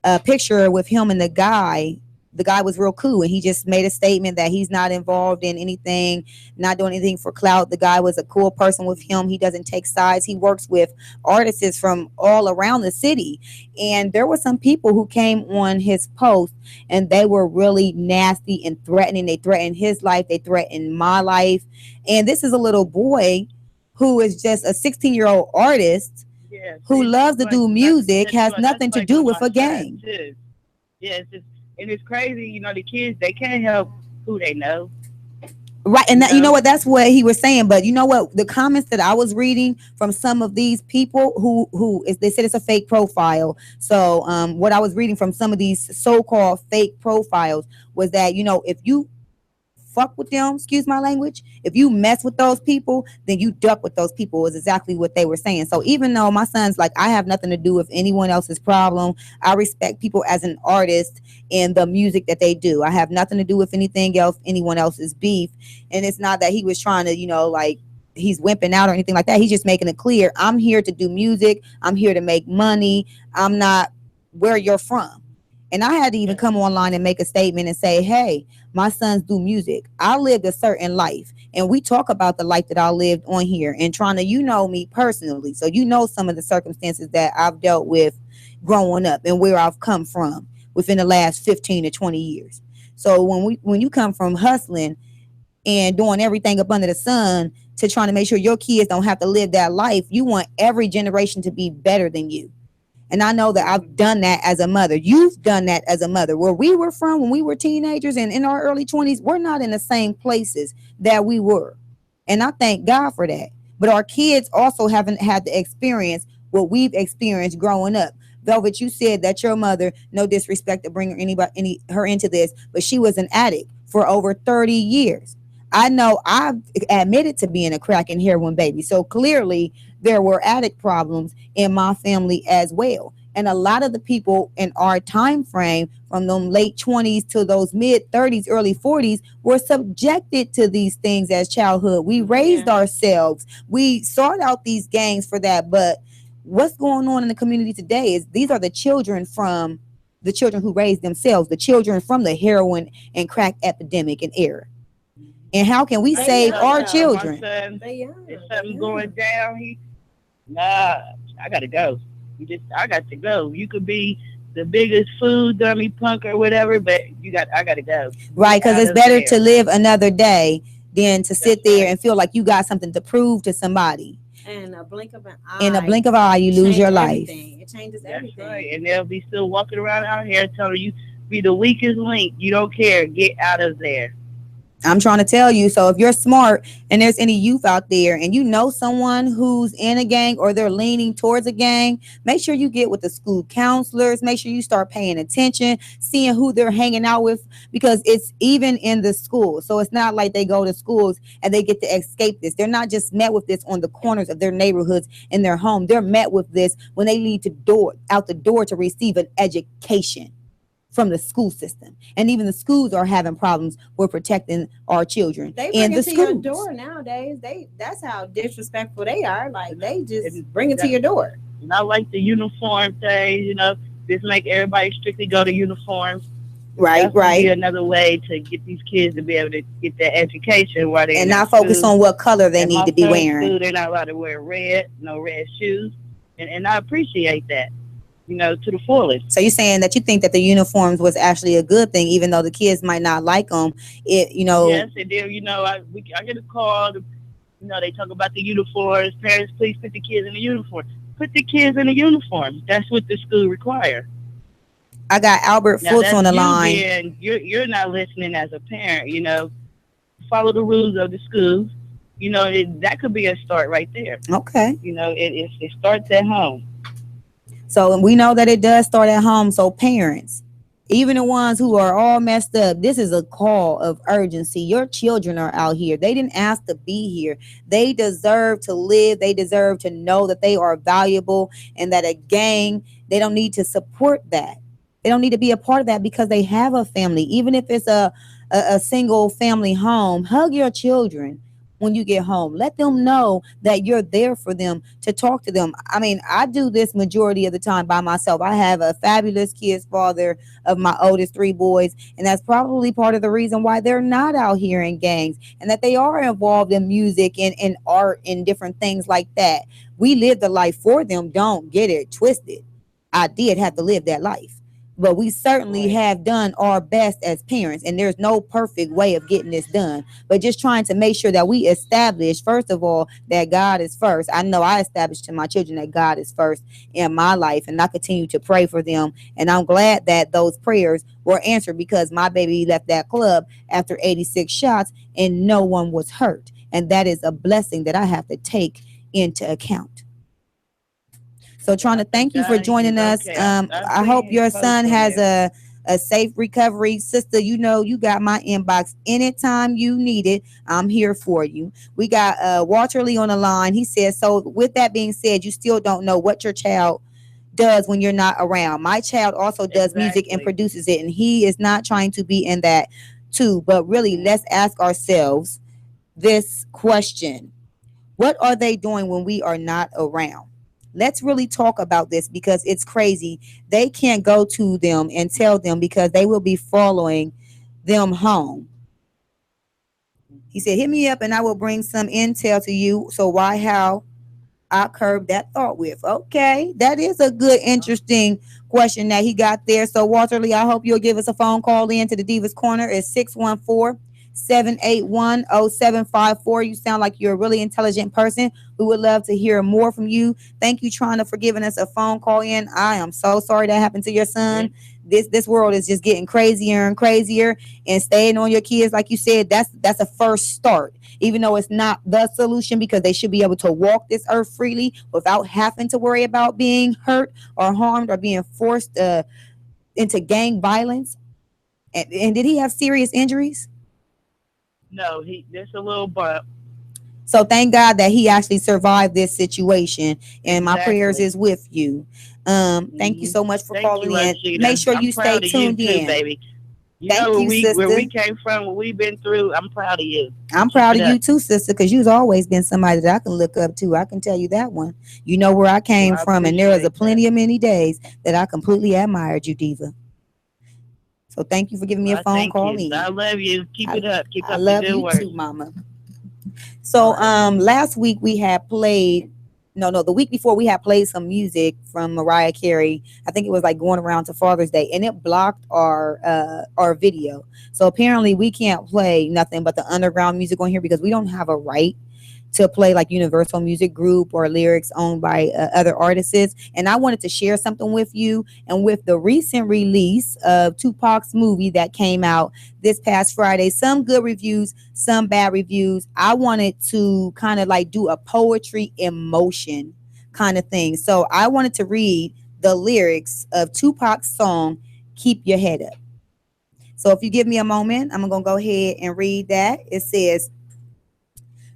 Speaker 4: a picture with him and the guy. The guy was real cool, and he just made a statement that he's not involved in anything, not doing anything for clout. The guy was a cool person with him. He doesn't take sides. He works with artists from all around the city. And there were some people who came on his post, and they were really nasty and threatening. They threatened his life. They threatened my life. And this is a little boy who is just a 16-year-old artist who loves to do music, has nothing to do with a gang.
Speaker 12: Yeah, and it's crazy, the kids, they can't help who they know.
Speaker 4: Right. And that, you know what, that's what he was saying. But you know what, the comments that I was reading from some of these people who they said it's a fake profile. So what I was reading from some of these so-called fake profiles was that, if you fuck with them, excuse my language, if you mess with those people, then you duck with those people, is exactly what they were saying. So even though my son's like, I have nothing to do with anyone else's problem, I respect people as an artist and the music that they do. I have nothing to do with anything else, anyone else's beef. And it's not that he was trying to, like, he's wimping out or anything like that. He's just making it clear, I'm here to do music, I'm here to make money, I'm not where you're from. And I had to even come online and make a statement and say, hey, my sons do music. I lived a certain life. And we talk about the life that I lived on here. And trying to, me personally. So some of the circumstances that I've dealt with growing up and where I've come from within the last 15 to 20 years. So when you come from hustling and doing everything up under the sun to trying to make sure your kids don't have to live that life, you want every generation to be better than you. And I know that I've done that as a mother. You've done that as a mother. Where we were from when we were teenagers and in our early 20s, we're not in the same places that we were. And I thank God for that. But our kids also haven't had the experience what we've experienced growing up. Velvet, you said that your mother, no disrespect to bring her into this, but she was an addict for over 30 years. I know I've admitted to being a crack and heroin baby. So clearly there were addict problems in my family as well. And a lot of the people in our time frame from them late 20s to those mid 30s, early 40s were subjected to these things as childhood. We raised ourselves. We sought out these gangs for that. But what's going on in the community today is these are the children who raised themselves, the children from the heroin and crack epidemic and era. And how can we save our children?
Speaker 12: If something going down, I gotta go. I got to go. You could be the biggest food dummy punk or whatever, but I gotta go.
Speaker 4: Right, because it's better to live another day than to sit there and feel like you got something to prove to somebody.
Speaker 6: In a blink of an
Speaker 4: eye, you lose your life.
Speaker 6: It changes everything.
Speaker 12: That's right. And they'll be still walking around out here telling you be the weakest link. You don't care. Get out of there.
Speaker 4: I'm trying to tell you. So if you're smart and there's any youth out there and you know someone who's in a gang or they're leaning towards a gang, make sure you get with the school counselors. Make sure you start paying attention, seeing who they're hanging out with, because it's even in the schools. So it's not like they go to schools and they get to escape this. They're not just met with this on the corners of their neighborhoods in their home. They're met with this when they leave out the door to receive an education from the school system. And even the schools are having problems with protecting our children.
Speaker 6: They bring it to your door nowadays. That's how disrespectful they are. Like, they just bring it to your door.
Speaker 12: Not like the uniform thing, just make everybody strictly go to uniforms.
Speaker 4: Right.
Speaker 12: Be another way to get these kids to be able to get that education while they
Speaker 4: not focus on what color they need to be wearing.
Speaker 12: They're not allowed to wear red, no red shoes. And I appreciate that. to the fullest.
Speaker 4: So you're saying that you think that the uniforms was actually a good thing, even though the kids might not like them.
Speaker 12: Yes, it did. I get a call. They talk about the uniforms. Parents, please put the kids in the uniform. Put the kids in the uniform. That's what the school requires.
Speaker 4: I got Albert Fultz on the line.
Speaker 12: You're not listening as a parent. Follow the rules of the school. That could be a start right there.
Speaker 4: Okay.
Speaker 12: It starts at home.
Speaker 4: So we know that it does start at home. So parents, even the ones who are all messed up, this is a call of urgency. Your children are out here. They didn't ask to be here. They deserve to live. They deserve to know that they are valuable and that a gang, they don't need to support that. They don't need to be a part of that because they have a family. Even if it's a single family home, hug your children when you get home. Let them know that you're there for them, to talk to them. I mean, I do this majority of the time by myself. I have a fabulous kid's father of my oldest 3 boys, and that's probably part of the reason why they're not out here in gangs and that they are involved in music and art and different things like that. We live the life for them. Don't get it twisted. I did have to live that life. But we certainly have done our best as parents, and there's no perfect way of getting this done. But just trying to make sure that we establish, first of all, that God is first. I know I established to my children that God is first in my life, and I continue to pray for them. And I'm glad that those prayers were answered because my baby left that club after 86 shots and no one was hurt. And that is a blessing that I have to take into account. So trying to thank you for joining us. I hope your son has a safe recovery. Sister, you got my inbox. Anytime you need it, I'm here for you. We got Walter Lee on the line. He says, so with that being said, you still don't know what your child does when you're not around. My child also does music and produces it, and he is not trying to be in that too. But really, let's ask ourselves this question. What are they doing when we are not around? Let's really talk about this because it's crazy. They can't go to them and tell them because they will be following them home. He said, hit me up and I will bring some intel to you. So how I curb that thought with. Okay, that is a good, interesting question that he got there. So Walter Lee, I hope you'll give us a phone call in to the Divas Corner. It's 614-781-0754. You sound like you're a really intelligent person. We would love to hear more from you. Thank you, Trina, for giving us a phone call in. I am so sorry that happened to your son. This world is just getting crazier and crazier, and staying on your kids, like you said, that's a first start, even though it's not the solution, because they should be able to walk this earth freely without having to worry about being hurt or harmed or being forced into gang violence. And did he have serious injuries?
Speaker 12: No, just a little bump.
Speaker 4: So thank God that he actually survived this situation, and my prayers is with you. Thank you so much for calling in. Make sure you stay tuned in,
Speaker 12: baby.
Speaker 4: Thank you, sister.
Speaker 12: Where we came from, what we've been through, I'm proud of you.
Speaker 4: I'm proud of you too, sister, because you've always been somebody that I can look up to. I can tell you that one. You know where I came from, and there was plenty of many days that I completely admired you, Diva. So thank you for giving me a phone call in.
Speaker 12: I love you. Keep it up. Keep up
Speaker 4: I love you too, Mama. So last week we had played the week before we had played some music from Mariah Carey. I think it was like going around to Father's Day, and it blocked our video. So apparently we can't play nothing but the underground music on here because we don't have a right to play like Universal Music Group or lyrics owned by other artists. And I wanted to share something with you. And with the recent release of Tupac's movie that came out this past Friday, some good reviews, some bad reviews, I wanted to kind of like do a poetry emotion kind of thing. So I wanted to read the lyrics of Tupac's song, Keep Your Head Up. So if you give me a moment, I'm going to go ahead and read that. It says,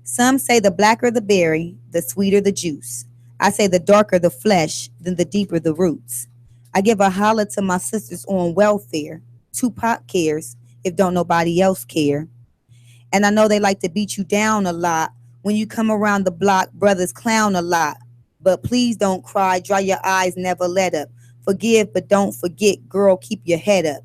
Speaker 4: some say the blacker the berry, the sweeter the juice. I say the darker the flesh, then the deeper the roots. I give a holler to my sisters on welfare. Tupac cares if don't nobody else care. And I know they like to beat you down a lot. When you come around the block, brothers clown a lot. But please don't cry, dry your eyes, never let up. Forgive, but don't forget, girl, keep your head up.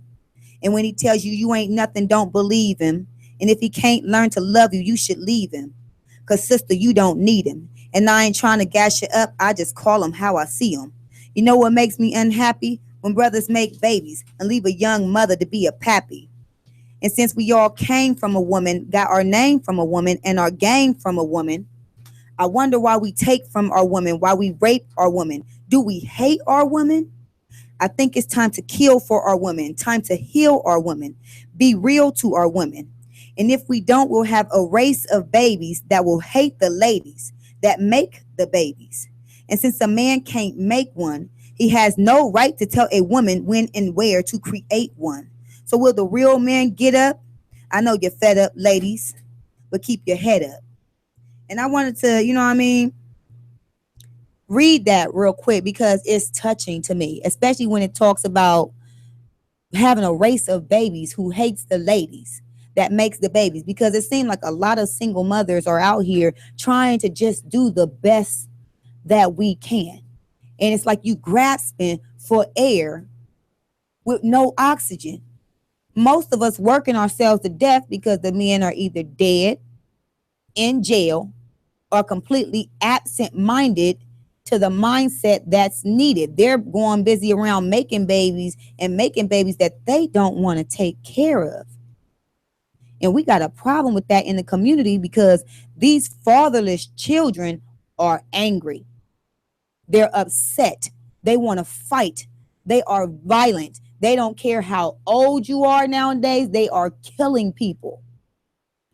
Speaker 4: And when he tells you you ain't nothing, don't believe him. And if he can't learn to love you, you should leave him. Because, sister, you don't need him. And I ain't trying to gas you up. I just call him how I see him. You know what makes me unhappy? When brothers make babies and leave a young mother to be a pappy. And since we all came from a woman, got our name from a woman, and our game from a woman, I wonder why we take from our woman, why we rape our woman. Do we hate our woman? I think it's time to kill for our women, time to heal our women, be real to our women. And if we don't, we'll have a race of babies that will hate the ladies that make the babies. And since a man can't make one, he has no right to tell a woman when and where to create one. So will the real men get up? I know you're fed up, ladies, but keep your head up. And I wanted to, you know what I mean, read that real quick because it's touching to me, especially when it talks about having a race of babies who hates the ladies that makes the babies, because it seems like a lot of single mothers are out here trying to just do the best that we can. And it's like you grasping for air with no oxygen. Most of us working ourselves to death because the men are either dead, in jail, or completely absent-minded to the mindset that's needed. They're going busy around making babies and making babies that they don't want to take care of. And we got a problem with that in the community because these fatherless children are angry. They're upset. They want to fight. They are violent. They don't care how old you are nowadays. They are killing people.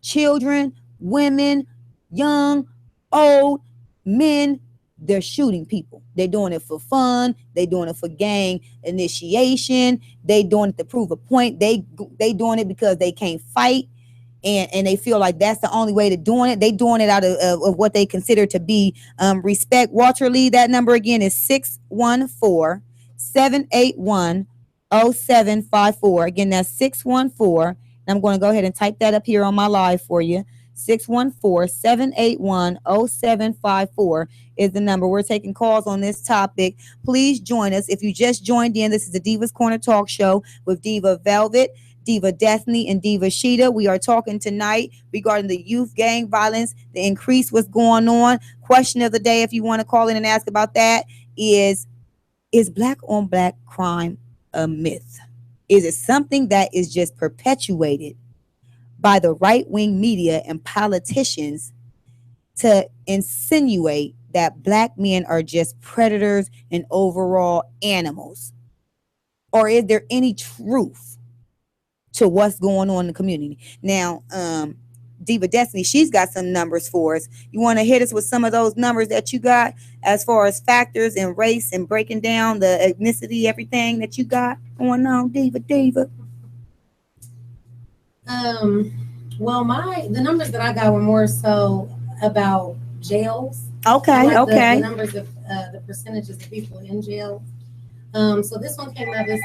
Speaker 4: Children, women, young, old, men, they're shooting people. They're doing it for fun. They're doing it for gang initiation. They doing it to prove a point. They doing it because they can't fight. And they feel like that's the only way to doing it. They doing it out of what they consider to be respect. Walter Lee, that number again is 614-781-0754. Again, that's 614. And I'm going to go ahead and type that up here on my live for you. 614-781-0754 is the number. We're taking calls on this topic. Please join us. If you just joined in, this is the Divas Corner Talk Show with Diva Velvet, Diva Destiny, and Diva Sheeta. We are talking tonight regarding the youth gang violence, the increase, what's going on. Question of the day, if you want to call in and ask about that, is black on black crime a myth? Is it something that is just perpetuated by the right-wing media and politicians to insinuate that black men are just predators and overall animals? Or is there any truth to what's going on in the community? Now, Diva Destiny, she's got some numbers for us. You want to hit us with some of those numbers that you got as far as factors and race and breaking down the ethnicity, everything that you got going on, Diva?
Speaker 5: Well, the numbers that I got were more so about jails.
Speaker 4: Okay.
Speaker 5: The numbers of the percentages of people in jail. So this one came out as.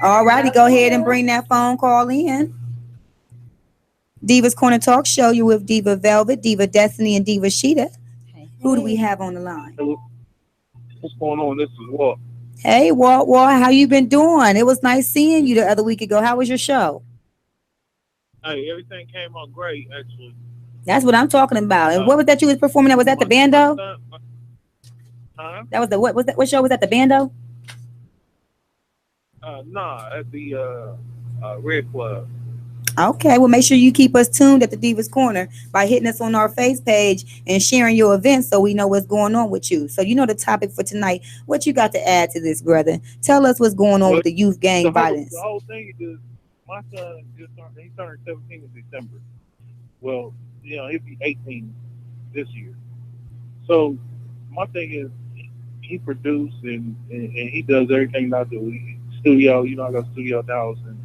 Speaker 4: All righty, go ahead and bring that phone call in. Divas Corner Talk Show. You with Diva Velvet, Diva Destiny, and Diva Sheeta. Who do we have on the line?
Speaker 10: What's going on? This is Walt.
Speaker 4: Hey, Walt, how you been doing? It was nice seeing you the other week ago. How was your show?
Speaker 10: Hey, everything came out great, actually.
Speaker 4: That's what I'm talking about. And what was that you was performing at? Was that the Bando?
Speaker 10: Huh?
Speaker 4: That was the what was that? What show was that? The Bando?
Speaker 10: Nah, at the Red Club.
Speaker 4: Okay, well, make sure you keep us tuned at the Divas Corner by hitting us on our face page and sharing your events so we know what's going on with you. So you know the topic for tonight. What you got to add to this, brother? Tell us what's going on with the youth gang violence.
Speaker 10: The whole thing is, my son he turned 17 in December. Well, he'll be 18 this year. So my thing is, he produced and he does everything I do. Studio, I got studio house and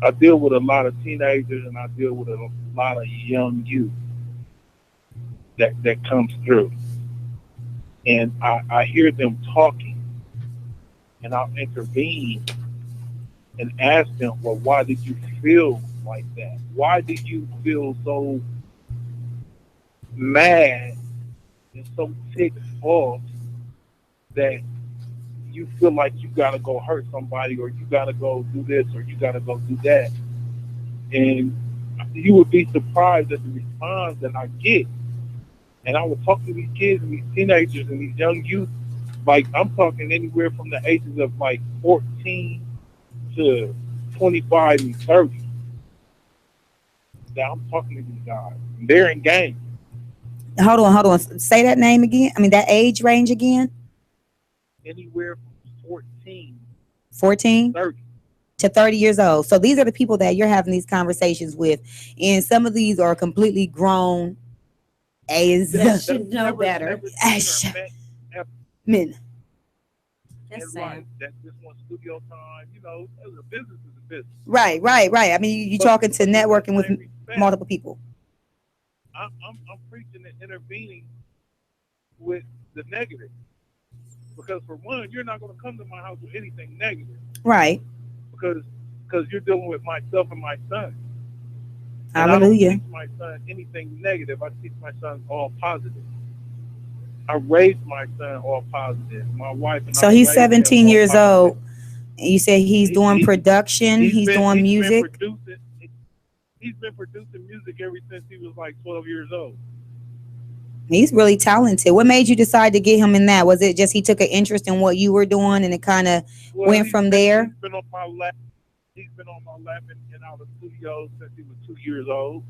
Speaker 10: I deal with a lot of teenagers and I deal with a lot of young youth that comes through. And I hear them talking and I'll intervene and ask them, well, why did you feel like that? Why did you feel so mad and so ticked off that you feel like you gotta go hurt somebody or you gotta go do this or you gotta go do that? And you would be surprised at the response that I get And I would talk to these kids and these teenagers and these young youth. Like, I'm talking anywhere from the ages of like 14 to 25 and 30. Now I'm talking to these guys. They're in gangs.
Speaker 4: Hold on. Say that name again. I mean, that age range again.
Speaker 10: Anywhere from
Speaker 4: 14
Speaker 10: 30.
Speaker 4: to 30 years old. So these are the people that you're having these conversations with. And some of these are completely grown as
Speaker 6: should know better.
Speaker 4: Men.
Speaker 6: That's
Speaker 10: sad. That's just one studio time. You know, a business is a business.
Speaker 4: Right. I mean, you're talking to networking with multiple people.
Speaker 10: I'm preaching and intervening with the negative. Because for one, you're not going to come to my house with anything negative.
Speaker 4: Right.
Speaker 10: Because you're dealing with myself and my son.
Speaker 4: And hallelujah.
Speaker 10: I don't teach my son anything negative. I teach my son all positive. I raised my son all positive. My wife and
Speaker 4: so
Speaker 10: I
Speaker 4: he's 17 years
Speaker 10: positive.
Speaker 4: old. And you say he's doing production. He's doing music.
Speaker 10: He's been producing music ever since he was like 12 years old.
Speaker 4: He's really talented. What made you decide to get him in that? Was it just he took an interest in what you were doing and it kind of went from there?
Speaker 10: He's been on my lap. He's been on my lap and out of the studio since he was 2 years old.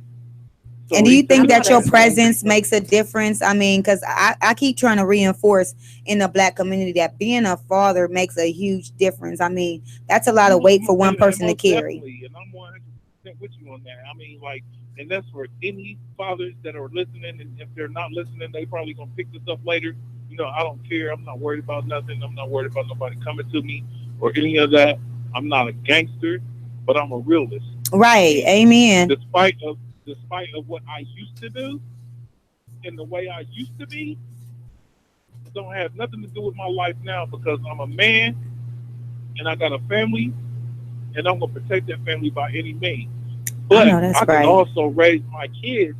Speaker 10: So
Speaker 4: and do you think that your presence makes a difference? I mean, because I keep trying to reinforce in the Black community that being a father makes a huge difference. I mean, that's a lot of weight for one person to carry.
Speaker 10: And I'm 100% with you on that. I mean, like, and that's for any fathers that are listening. And if they're not listening, they probably gonna pick this up later. You know, I don't care. I'm not worried about nothing. I'm not worried about nobody coming to me or any of that. I'm not a gangster, but I'm a realist.
Speaker 4: Right. Amen.
Speaker 10: Despite of what I used to do and the way I used to be, don't have nothing to do with my life now because I'm a man and I got a family and I'm gonna protect that family by any means. But I can also raise my kids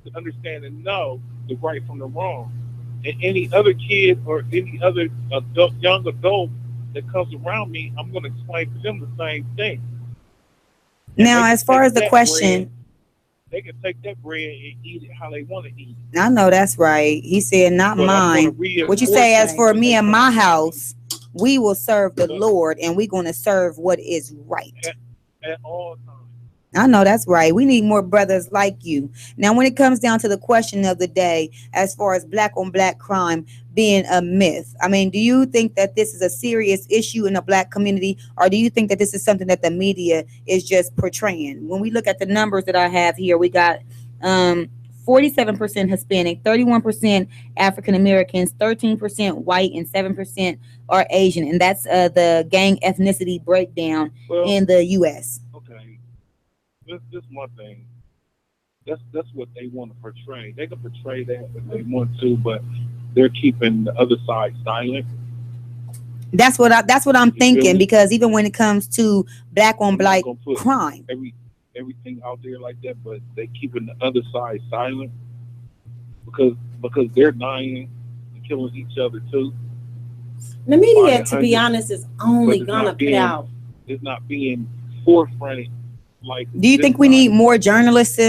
Speaker 10: to understand and know the right from the wrong. And any other kid or any other young adult that comes around me, I'm gonna explain to them the same thing.
Speaker 4: Now, as far as the question,
Speaker 10: they can take that bread and eat it how they want to eat it.
Speaker 4: I know that's right. He said, not mine. What you say, as for me and my house, we will serve the Lord and we're going to serve what is right.
Speaker 10: At all times.
Speaker 4: I know that's right. We need more brothers like you. Now, when it comes down to the question of the day, as far as Black on Black crime being a myth, I mean, do you think that this is a serious issue in the Black community, or do you think that this is something that the media is just portraying? When we look at the numbers that I have here, we got 47% Hispanic, 31% African Americans, 13% white, and 7% are Asian, and that's the gang ethnicity breakdown in the U.S.
Speaker 10: This one thing. That's what they want to portray. They can portray that if they want to, but they're keeping the other side silent.
Speaker 4: That's what I'm thinking, because even when it comes to Black on Black crime,
Speaker 10: everything out there like that, but they keeping the other side silent because they're dying and killing each other too.
Speaker 6: The media, to be honest, is only gonna put out.
Speaker 10: It's not being forefronted. Like,
Speaker 4: do you think we need more journalists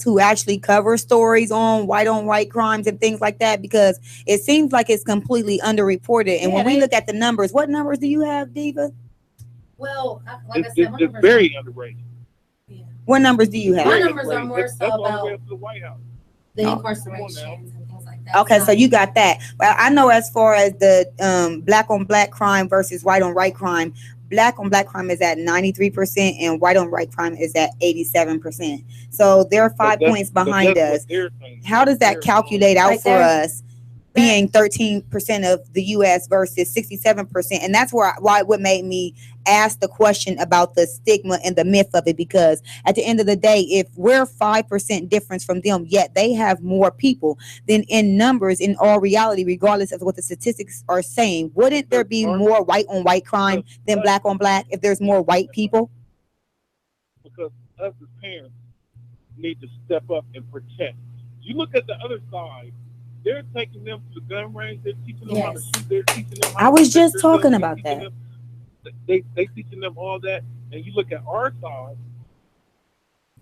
Speaker 4: who actually cover stories on white crimes and things like that? Because it seems like it's completely underreported. And when we look at the numbers, what numbers do you have, Diva?
Speaker 5: Well, like I said,
Speaker 10: it's very underrated.
Speaker 5: Yeah.
Speaker 4: What numbers do you have?
Speaker 5: My numbers are more so about
Speaker 10: the White House.
Speaker 5: The incarcerations and things like that.
Speaker 4: Okay, so you got that. Well, I know as far as the Black on Black crime versus white on white crime, Black on Black crime is at 93% and white on white crime is at 87%. So they're 5 points behind us. How does that calculate out for us, being 13% of the U.S. versus 67%? And that's why what made me ask the question about the stigma and the myth of it, because at the end of the day, if we're 5% difference from them, yet they have more people, then in numbers, in all reality, regardless of what the statistics are saying, wouldn't there be more white on white crime than Black on Black if there's more white people?
Speaker 10: Because us as parents need to step up and protect. You look at the other side, they're taking them to the gun range, they're teaching them how to shoot, they're teaching them how
Speaker 4: I was just talking about that.
Speaker 10: They teaching them all that, and you look at our side,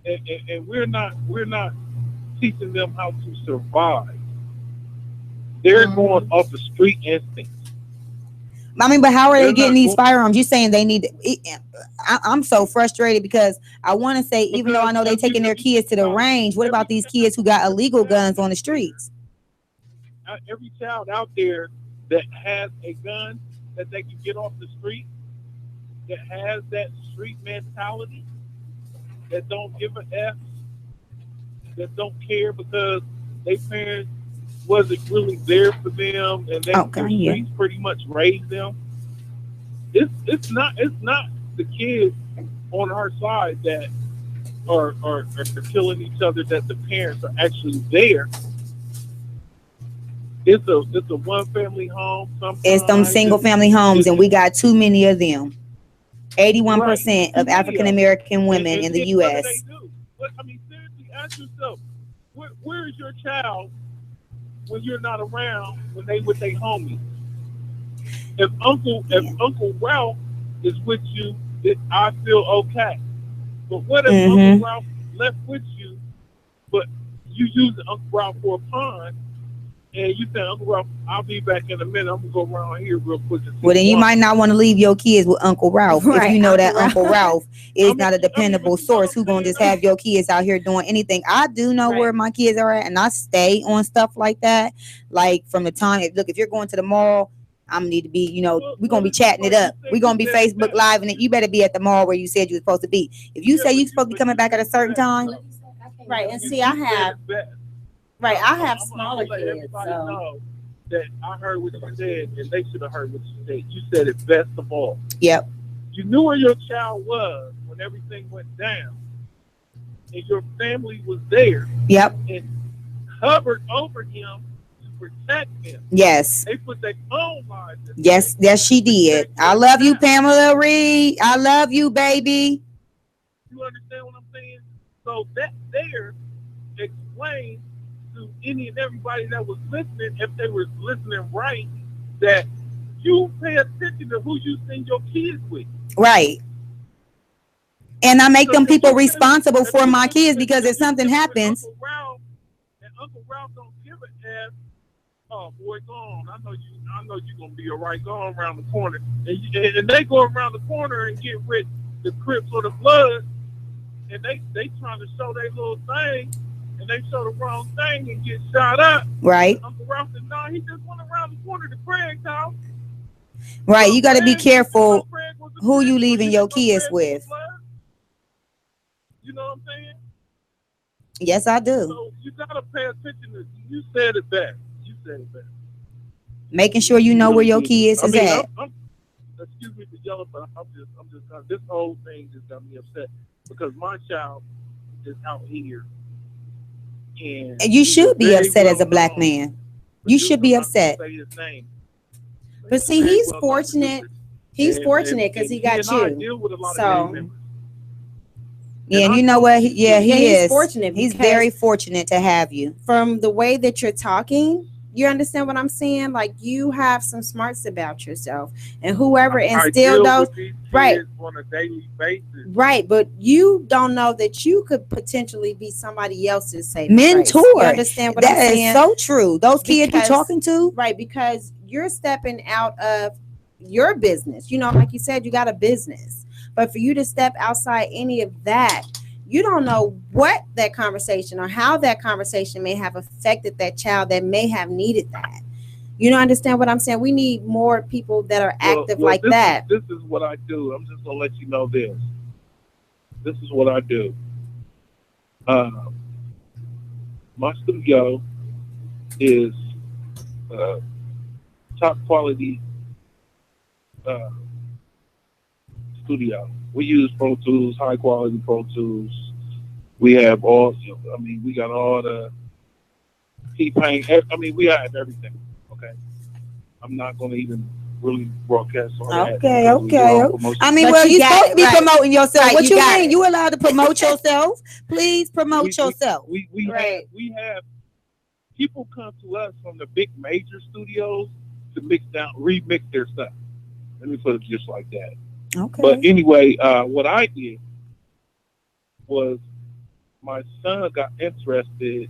Speaker 10: and we're not teaching them how to survive. They're going off the street instincts.
Speaker 4: I mean, but how are they
Speaker 10: They're
Speaker 4: getting
Speaker 10: not
Speaker 4: these
Speaker 10: going-
Speaker 4: firearms? You saying they need? I'm so frustrated because I want to say, even though I know they taking their kids to the range, what about these kids who got illegal guns on the streets?
Speaker 10: Every child out there that has a gun that they can get off the street, that has that street mentality, that don't give a F, that don't care because their parents wasn't really there for them, and they the streets pretty much raised them. It's not the kids on our side that are killing each other, that the parents are actually there. It's a one family home.
Speaker 4: It's them single family homes, and we got too many of them. 81% of African American women in the U.S.
Speaker 10: What do they do? I mean, seriously, ask yourself, where is your child when you're not around, when they with their homies? If Uncle Ralph is with you, I feel okay. But what if Uncle Ralph left with you, but you use Uncle Ralph for a pond, and you say, Uncle Ralph, I'll be back in a minute. I'm gonna go around here real quick.
Speaker 4: Well, then you might not want to leave your kids with Uncle Ralph if you know that Uncle Ralph is not a dependable source who gonna just have your kids out here doing anything. I do know where my kids are at, and I stay on stuff like that. Like from the time, if you're going to the mall, I'm gonna need to be, we're gonna be chatting it up. We're gonna be Facebook Live, and you better be at the mall where you said you were supposed to be. If you say you're supposed to be coming back at a certain time,
Speaker 6: right? And see, I have smaller kids, so
Speaker 10: know that I heard what you said, and they should have heard what you said. You said it best of all.
Speaker 4: Yep.
Speaker 10: You knew where your child was when everything went down, and your family was there.
Speaker 4: Yep.
Speaker 10: And hovered over him to protect him.
Speaker 4: Yes.
Speaker 10: They put their own lives in.
Speaker 4: Yes, she did. I love you, Pamela Reed. I love you, baby.
Speaker 10: You understand what I'm saying? So that there explains to any and everybody that was listening, if they were listening right, that you pay attention to who you send your kids with.
Speaker 4: Right. And I make them people responsible for my kids, because if something happens.
Speaker 10: Uncle Ralph don't give a F. Oh boy, go on. I know you're gonna be all right. Go on around the corner, and they go around the corner and get rid the Crips or the Bloods, and they trying to show their little thing, and they show the wrong thing and get shot up.
Speaker 4: Right.
Speaker 10: Uncle Ralph said, no, he just went around the corner to Craig's house.
Speaker 4: Right. You got to be careful who you leaving your kids with.
Speaker 10: You know what I'm saying?
Speaker 4: Yes, I do.
Speaker 10: So you gotta pay attention to. You said it best.
Speaker 4: Making sure you know where your kids is at.
Speaker 10: Excuse me for yelling, but I'm just this whole thing just got me upset because my child is out here, and
Speaker 4: you should be upset as a black man. You should be upset.
Speaker 6: But see, he's fortunate. He's fortunate because he got you. So.
Speaker 4: Yeah, and you know what? He is
Speaker 6: fortunate.
Speaker 4: He's very fortunate to have you.
Speaker 6: From the way that you're talking, you understand what I'm saying? Like, you have some smarts about yourself, and whoever instilled those, right,
Speaker 10: on a daily basis,
Speaker 6: right. But you don't know that you could potentially be somebody else's safe
Speaker 4: mentor.
Speaker 6: You understand what I'm saying?
Speaker 4: That is so true. Those kids you're talking to,
Speaker 6: right? Because you're stepping out of your business. Like you said, you got a business. But for you to step outside any of that, you don't know what that conversation or how that conversation may have affected that child that may have needed that. You don't understand what I'm saying? We need more people that are active like that.
Speaker 10: This is what I do. I'm just going to let you know this. This is what I do. My studio is top quality studio. We use Pro Tools, high quality Pro Tools. We have we got all the T-Paint. We have everything. Okay. I'm not going to even really broadcast on that.
Speaker 4: Okay. You're supposed to be promoting yourself.
Speaker 6: Right,
Speaker 4: what you mean? You allowed to promote yourself? Please promote yourself.
Speaker 10: We have people come to us from the big major studios to remix their stuff. Let me put it just like that.
Speaker 4: Okay.
Speaker 10: But anyway, what I did was my son got interested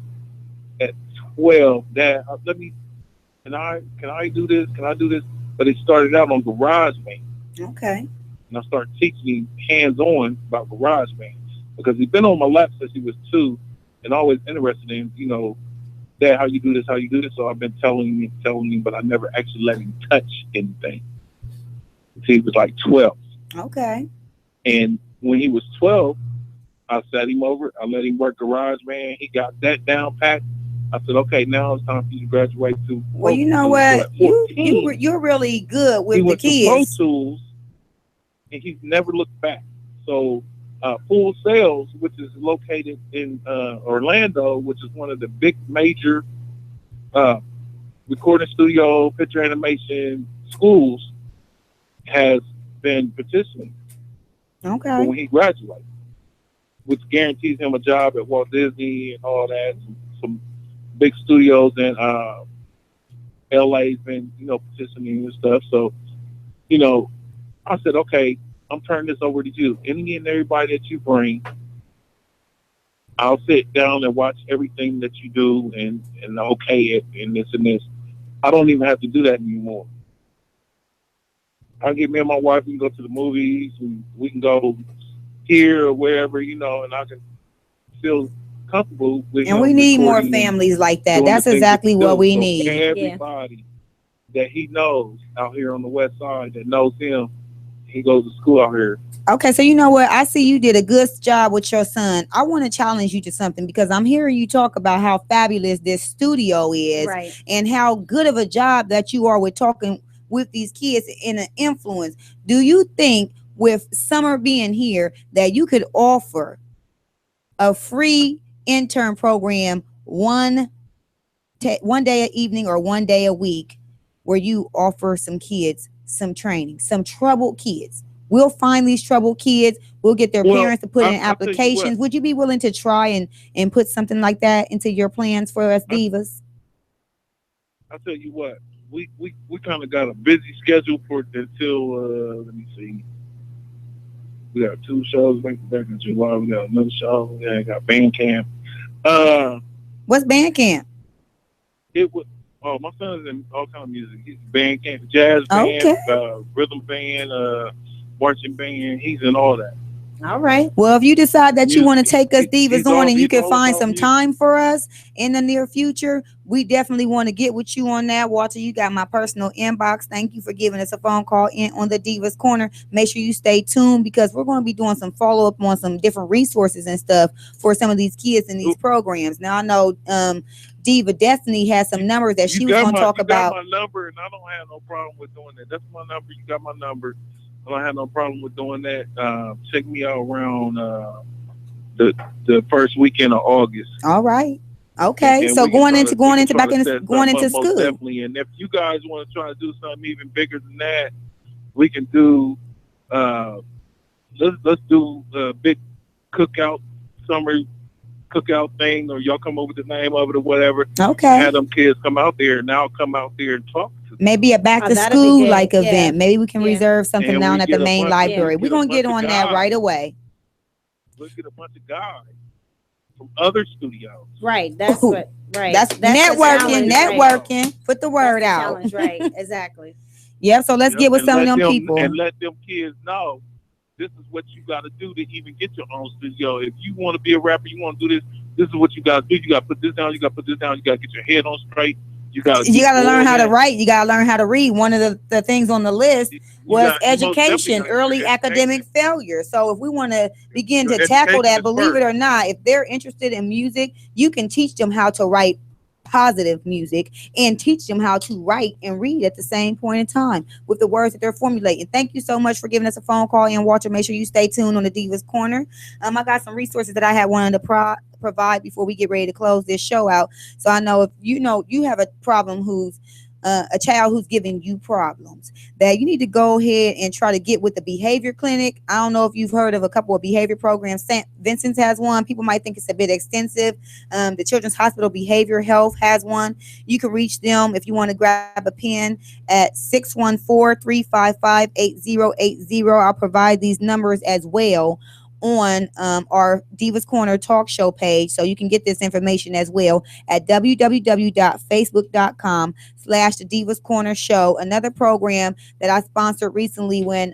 Speaker 10: at 12, Dad, let me, can I do this? Can I do this? But it started out on GarageBand.
Speaker 4: Okay.
Speaker 10: And I started teaching him hands-on about GarageBand because he's been on my lap since he was 2 and always interested in, Dad, how you do this, how you do this. So I've been telling him, but I never actually let him touch anything until he was like 12.
Speaker 4: Okay.
Speaker 10: And when he was 12, I sat him over. I let him work GarageBand. He got that down pat. I said, okay, now it's time for you to graduate to.
Speaker 4: Well, you know what? You're really good with the kids.
Speaker 10: He went to Pro Tools, and he's never looked back. So, Full Sails, which is located in Orlando, which is one of the big major recording studio, picture animation schools, has been petitioning.
Speaker 4: Okay.
Speaker 10: For when he graduates, which guarantees him a job at Walt Disney and all that. Some big studios in LA's been, petitioning and stuff. So, I said, okay, I'm turning this over to you. Any and everybody that you bring, I'll sit down and watch everything that you do and okay it and this and this. I don't even have to do that anymore. I'll get me and my wife, we can go to the movies, and we can go here or wherever, and I can feel comfortable with.
Speaker 4: And we need more families like that. That's exactly what we need.
Speaker 10: Everybody that he knows out here on the West Side that knows him, he goes to school out here.
Speaker 4: Okay, so you know what? I see you did a good job with your son. I want to challenge you to something because I'm hearing you talk about how fabulous this studio is,
Speaker 6: Right.
Speaker 4: And how good of a job that you are with talking with these kids in an influence. Do you think with Summer being here that you could offer a free intern program one day a evening or one day a week where you offer some kids some training, some troubled kids? We'll find these troubled kids. We'll get their parents to put in applications. Would you be willing to try and put something like that into your plans for us divas?
Speaker 10: I'll tell you what, we kind of got a busy schedule for until let me see. We got 2 shows back in July. We got another show. We got band camp.
Speaker 4: What's band camp?
Speaker 10: It was my son's in all kind of music. He's band camp, jazz band, rhythm band, marching band. He's in all that.
Speaker 6: All right.
Speaker 4: Well, if you decide that you want to take us divas on and you can find some time for us in the near future, we definitely want to get with you on that. Walter, you got my personal inbox. Thank you for giving us a phone call in on the Divas Corner. Make sure you stay tuned because we're going to be doing some follow-up on some different resources and stuff for some of these kids in these programs. Now, I know Diva Destiny has some numbers that she was going to talk about.
Speaker 10: You got my number, and I don't have no problem with doing that. That's my number. You got my number. I don't have no problem with doing that. Check me out around the first weekend of August.
Speaker 4: All right. Okay. So going into school.
Speaker 10: Definitely. And if you guys want to try to do something even bigger than that, we can do. Let's do a big summer cookout thing, or y'all come up with the name of it or whatever.
Speaker 4: Okay.
Speaker 10: Have them kids come out there, and now come out there and talk.
Speaker 4: Maybe a back to school like event. Maybe we can reserve something down at the main library. We're gonna get on that right away.
Speaker 10: We'll get a bunch of guys from other studios.
Speaker 6: Right. That's what. Right.
Speaker 4: That's networking. Networking. Right. Put the word out.
Speaker 6: Challenge, right. Exactly.
Speaker 4: Yeah. So let's get with some of them people
Speaker 10: and let them kids know this is what you got to do to even get your own studio. If you want to be a rapper, you want to do this. This is what you got to do. You got to put this down. You got to put this down. You got to get your head on straight. You got to
Speaker 4: learn how to write. You got to learn how to read. One of the things on the list was education, early academic failure. So if we want to begin to tackle that, believe it or not, if they're interested in music, you can teach them how to write positive music and teach them how to write and read at the same point in time with the words that they're formulating. Thank you so much for giving us a phone call, and Walter, make sure you stay tuned on the Divas Corner. I got some resources that I had wanted to provide before we get ready to close this show out. So I know if you have a problem who's a child who's giving you problems, that you need to go ahead and try to get with the behavior clinic. I don't know if you've heard of a couple of behavior programs. St. Vincent's has one. People might think it's a bit extensive. The Children's Hospital Behavior Health has one. You can reach them if you want to grab a pen at 614-355-8080. I'll provide these numbers as well on our Divas Corner talk show page. So you can get this information as well at www.facebook.com/the Divas Corner Show. Another program that I sponsored recently when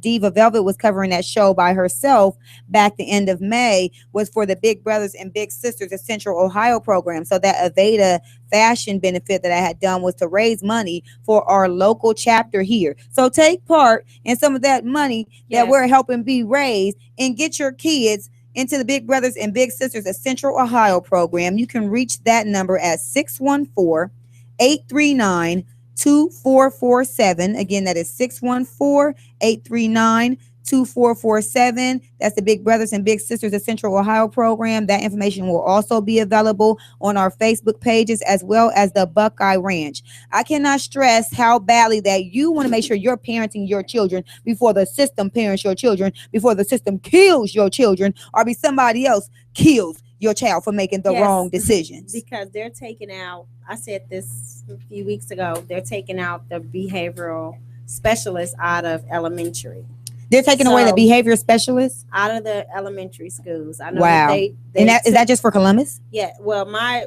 Speaker 4: Diva Velvet was covering that show by herself back the end of May was for the Big Brothers and Big Sisters of Central Ohio program. So that Aveda fashion benefit that I had done was to raise money for our local chapter here. So take part in some of that money that we're helping be raised and get your kids into the Big Brothers and Big Sisters of Central Ohio program. You can reach that number at 614-839-2447. Again, that is 614-839-2447. That's the Big Brothers and Big Sisters of Central Ohio program. That information will also be available on our Facebook pages as well as the Buckeye Ranch. I cannot stress how badly that you want to make sure you're parenting your children before the system parents your children, before the system kills your children, or be somebody else kills your child for making the wrong decisions.
Speaker 6: Because they're taking out, I said this a few weeks ago, they're taking out the behavioral specialists out of elementary.
Speaker 4: They're taking away the behavior specialists
Speaker 6: out of the elementary schools. I know.
Speaker 4: Wow.
Speaker 6: They
Speaker 4: and is that just for Columbus?
Speaker 6: Yeah. Well, my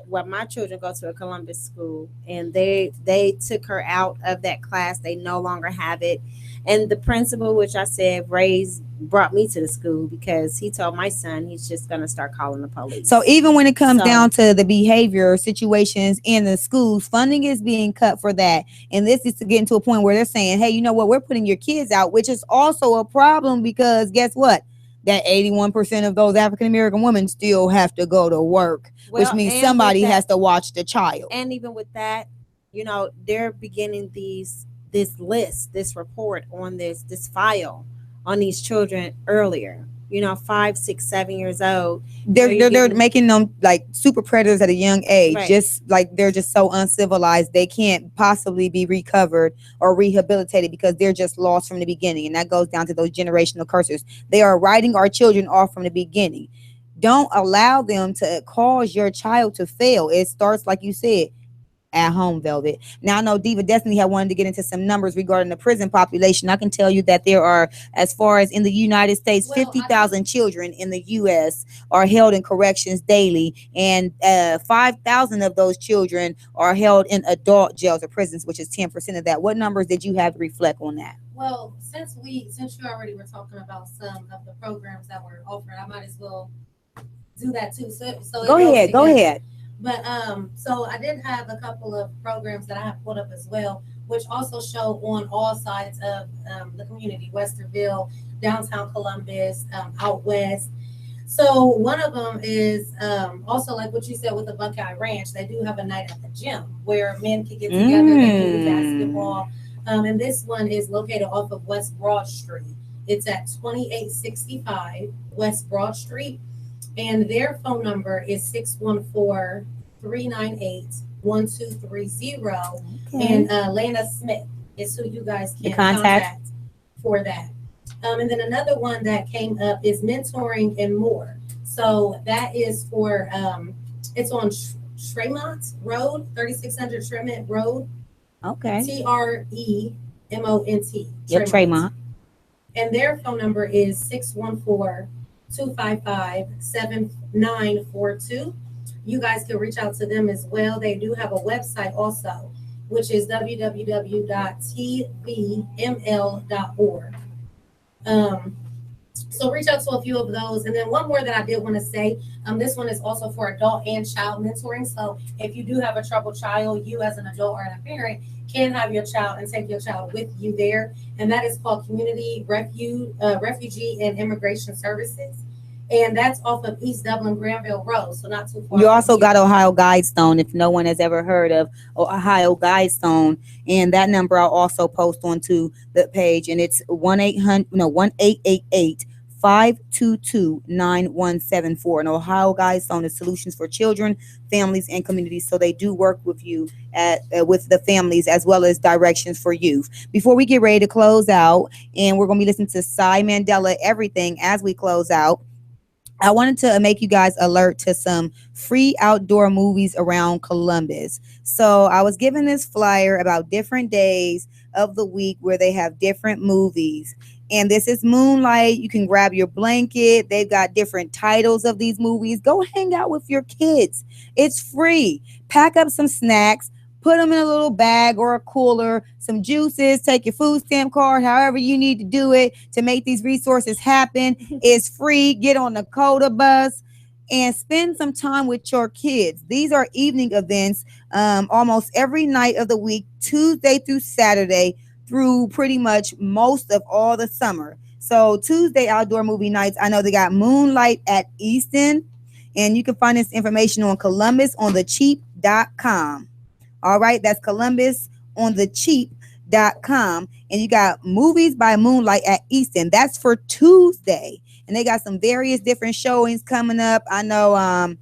Speaker 6: children go to a Columbus school, and they took her out of that class. They no longer have it. And the principal, which I said brought me to the school because he told my son he's just going to start calling the police.
Speaker 4: So even when it comes down to the behavior situations in the schools, funding is being cut for that. And this is to get into a point where they're saying, hey, you know what? We're putting your kids out, which is also a problem because guess what? That 81% of those African-American women still have to go to work, which means somebody has to watch the child.
Speaker 6: And even with that, they're beginning this report on this file on these children earlier, 5, 6, 7 years old.
Speaker 4: They're making them like super predators at a young age.
Speaker 6: Right.
Speaker 4: Just like they're just so uncivilized. They can't possibly be recovered or rehabilitated because they're just lost from the beginning. And that goes down to those generational curses. They are writing our children off from the beginning. Don't allow them to cause your child to fail. It starts, like you said, at home, Velvet. Now I know Diva Destiny had wanted to get into some numbers regarding the prison population. I can tell you that there are, as far as in the United States, 50,000 children in the U.S. are held in corrections daily, and 5,000 of those children are held in adult jails or prisons, which is 10% of that. What numbers did you have to reflect on that?
Speaker 5: Well, since you already were talking about some of the programs that were offered, I might as well do that too. So
Speaker 4: go ahead.
Speaker 5: But so I did have a couple of programs that I have pulled up as well, which also show on all sides of the community: Westerville, downtown Columbus, out west. So one of them is also like what you said with the Buckeye Ranch. They do have a night at the gym where men can get together and do basketball. And this one is located off of West Broad Street. It's at 2865 West Broad Street. And their phone number is 614-398-1230. Okay. And Lena Smith is who you guys can contact for that. And then another one that came up is mentoring and more. So that is for, it's on Tremont Road, 3600 Tremont Road.
Speaker 4: Okay.
Speaker 5: Tremont.
Speaker 4: Yep, Tremont.
Speaker 5: And their phone number is 614-255-7942. You guys can reach out to them as well. They do have a website also, which is www.tvml.org. So reach out to a few of those. And then one more that I did want to say, this one is also for adult and child mentoring. So if you do have a troubled child, you as an adult or a parent can have your child and take your child with you there. And that is called Community Refugee and Immigration Services. And that's off of East Dublin Granville Road, so not too far.
Speaker 4: You also got Ohio Guidestone, if no one has ever heard of Ohio Guidestone, and that number I'll also post onto the page, and it's 1-888-522-9174. And Ohio Guidestone is solutions for children, families, and communities. So they do work with you with the families as well as directions for youth. Before we get ready to close out, and we're going to be listening to Cy Mandela Everything as we close out, I wanted to make you guys alert to some free outdoor movies around Columbus. So I was given this flyer about different days of the week where they have different movies. And this is Moonlight. You can grab your blanket. They've got different titles of these movies. Go hang out with your kids. It's free. Pack up some snacks. Put them in a little bag or a cooler, some juices, take your food stamp card, however you need to do it to make these resources happen. It's free. Get on the CODA bus and spend some time with your kids. These are evening events almost every night of the week, Tuesday through Saturday, through pretty much most of all the summer. So Tuesday outdoor movie nights, I know they got Moonlight at Easton, and you can find this information on ColumbusOnTheCheap.com. All right, that's ColumbusOnTheCheap.com. And you got Movies by Moonlight at Easton. That's for Tuesday. And they got some various different showings coming up. I know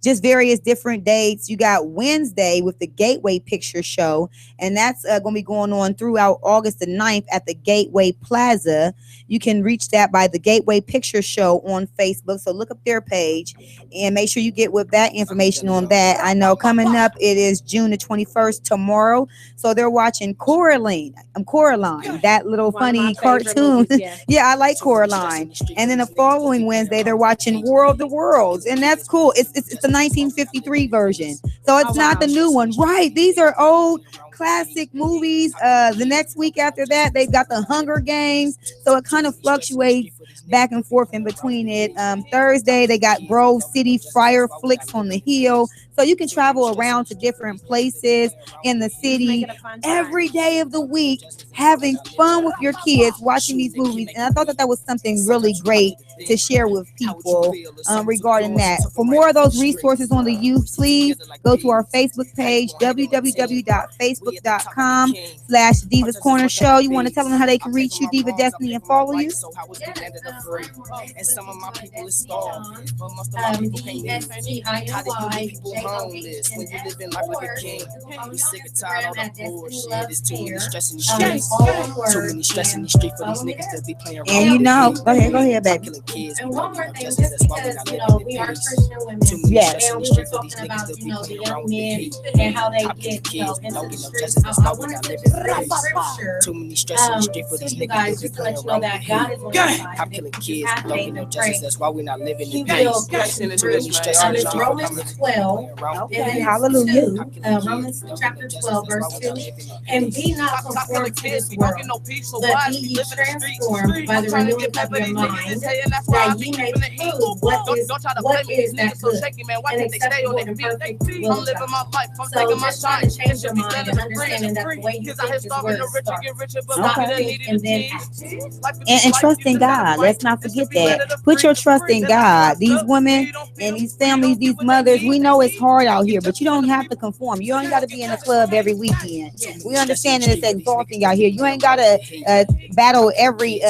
Speaker 4: just various different dates. You got Wednesday with the Gateway Picture Show, and that's going to be going on throughout August the 9th at the Gateway Plaza. You can reach that by the Gateway Picture Show on Facebook. So look up their page and make sure you get with that information on that. I know coming up, it is June the 21st tomorrow. So they're watching Coraline, that little funny cartoon. Yeah, I like Coraline. And then the following Wednesday, they're watching War of the Worlds, and that's cool. It's the 1953 version, so it's not the new one, right? These are old classic movies. The next week after that, they've got the Hunger Games, so it kind of fluctuates back and forth in between it. Thursday, they got Grove City Fire Flicks on the Hill, so you can travel around to different places in the city every day of the week, having fun with your kids, watching these movies. And I thought that was something really great to share with people regarding that. For more of those resources on the youth, please go to our Facebook page, www.facebook.com/Divas Corner Show. You want to tell them how they can reach you, Diva Destiny, and follow you?
Speaker 3: And some of my people is starved, but most of my people can't eat. How do you leave people homeless when you living life like a king? We sick and tired of all the bullshit. It's too many stress in the streets. Too many stress in the street for these niggas that be playing around.
Speaker 4: And you know, go ahead, baby.
Speaker 5: And one more thing, just because, we are Christian women, and we were talking about, the young men and how they get, into the streets. I wanted to just read scripture to you guys, just to let you know that God is on your side.
Speaker 3: I'm killing kids, don't get no justice. That's why we're not living in
Speaker 5: peace. It's Romans 12,
Speaker 4: hallelujah.
Speaker 5: Romans chapter 12, verse 2. And be not conformed to this world, but be ye transformed by the renewing of your mind, that ye may prove what is that good and acceptable and perfect will of God. So just trying to change your mind and understanding that the way you think is where it starts. Stop thinking and then act.
Speaker 4: And trust in God. Let's not forget that. Put your trust in God. These women and these families, these mothers, we know it's hard out here, but you don't have to conform. You ain't got to be in the club every weekend. We understand that it's exhausting out here. You ain't got to battle every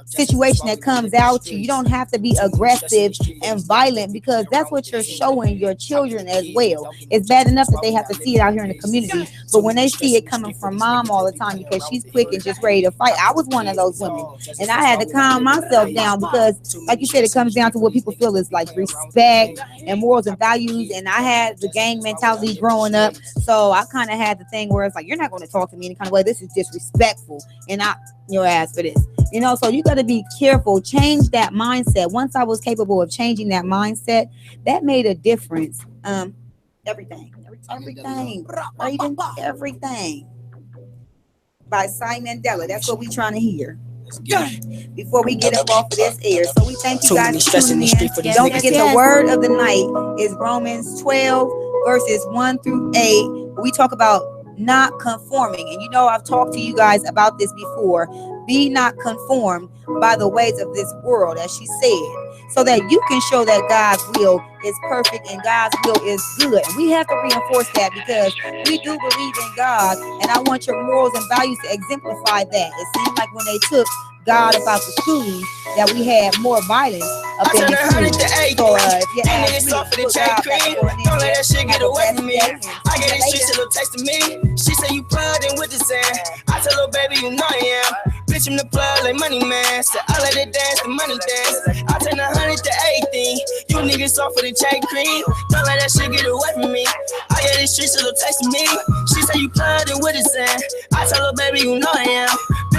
Speaker 4: situation that comes out to you. You don't have to be aggressive and violent, because that's what you're showing your children as well. It's bad enough that they have to see it out here in the community, but when they see it coming from mom all the time because she's quick and just ready to fight. I was one of those women, and I had to calm myself down because, like you said, it comes down to what people feel is like respect and morals and values. And I had the gang mentality growing up, so I kind of had the thing where it's like, you're not going to talk to me any kind of way. This is disrespectful, and I your ass for this. So you got to be careful. Change that mindset. Once I was capable of changing that mindset, that made a difference. Everything. By Simon Mandela. That's what we trying to hear. Before we get up off of this air. So we thank you guys for tuning in. Don't forget the word of the night is Romans 12 verses 1 through 8. We talk about not conforming. And I've talked to you guys about this before. Be not conformed by the ways of this world, as she said, so that you can show that God's will is perfect and God's will is good. And we have to reinforce that, because we do believe in God, and I want your morals and values to exemplify that. It seems like when they took God about the schools, that we had more violence up in the schools. So if you ask me,
Speaker 3: don't let that shit get away from me. I get this shit till text to me. She say you plugged in with the sand. I tell her, baby, you know I am. Bitch, I'm the plug like money man. So I let it dance, the money dance. I turn 100 to 18. You niggas off for the chain cream. Don't let that shit get away from me. I get this shit till text to me. She say you plugged in with the sand. I tell her, baby, you know I am.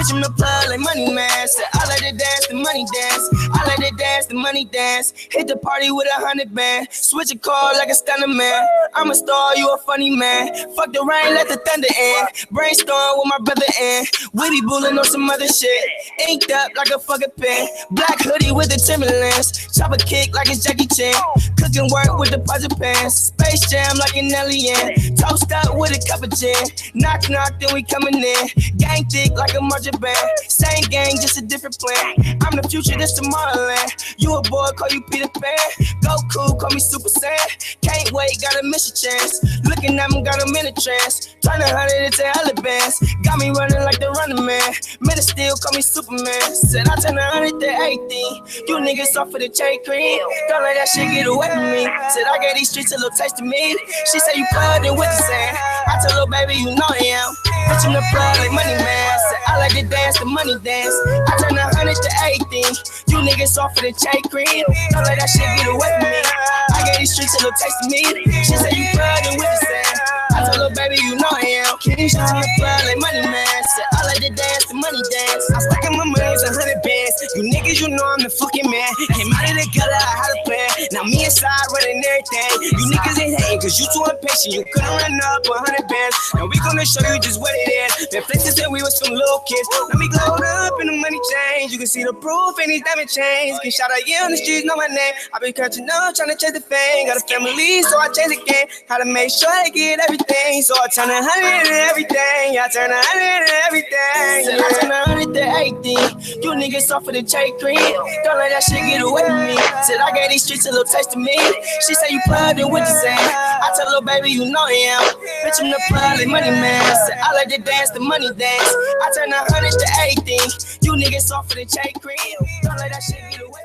Speaker 1: Bitch, I'm the plug like money man. Said I like to dance, the money dance. I like to dance, the money dance. Hit the party with 100 band. Switch a car like a stunner man. I'm a star, you a funny man. Fuck the rain, let the thunder in. Brainstorm with my brother in. We be bullying on some other shit. Inked up like a fucking pen. Black hoodie with the Timberlands. Chop a kick like it's Jackie Chan. Cooking work with the puzzle pants. Space Jam like an alien. Toast up with a cup of gin. Knock, knock, then we coming in. Gang thick like a marching band. Same gang, just a different plan. I'm the future, this Tomorrowland. You a boy, call you Peter Pan. Goku, call me Super Saiyan. Can't wait, gotta miss a chance. Looking at me, got him in a trance. Turn 100 into hella bands. Got me running like the running man. Made it still, call me Superman. Said I turn 100 to 18. You niggas off for the chain cream. Don't let that shit get away from me. Said I gave these streets a little taste of me. She said you plugged in with the sand. I told her, baby, you know I am. Bitch, I'm the plug like money man. Said I like to dance, the money dance. I turn 100 to 18. You niggas off for the chain cream. Don't let that shit get away from me. I gave these streets a little taste of me. She said you plugged in with the sand. I told her, baby, you know I am. Bitch, I'm the plug like money man. Said I like to dance, the money dance. I'm stacking my money, 100 bands. You niggas, you know I'm the fucking man. Came out of the gutter, I had a plan. Now me inside running everything. You niggas ain't hating, cause you too impatient. You couldn't run up 100 bands. Now we gonna show you just what it is. Been places that we was some little kids. Now we glowed up in the money change. You can see the proof in these diamond chains. Get shot out, yeah, on the streets, know my name. I been catching up, trying to chase the fame. Got a family, so I chase the game. How to make sure I get everything. So I turn 100 to everything. I turn 100 to everything. So I turn 100 to 18. You niggas off for the chain cream. Don't let that shit get away from me. Said I gave these streets a little taste of me. She said you plugged in with the same. I tell her, baby, you know I am. Bitch, I'm the plug like money man. Said I like to dance, the money dance. I turn 100 to 18. You niggas off for the chain cream. Don't let that shit get away.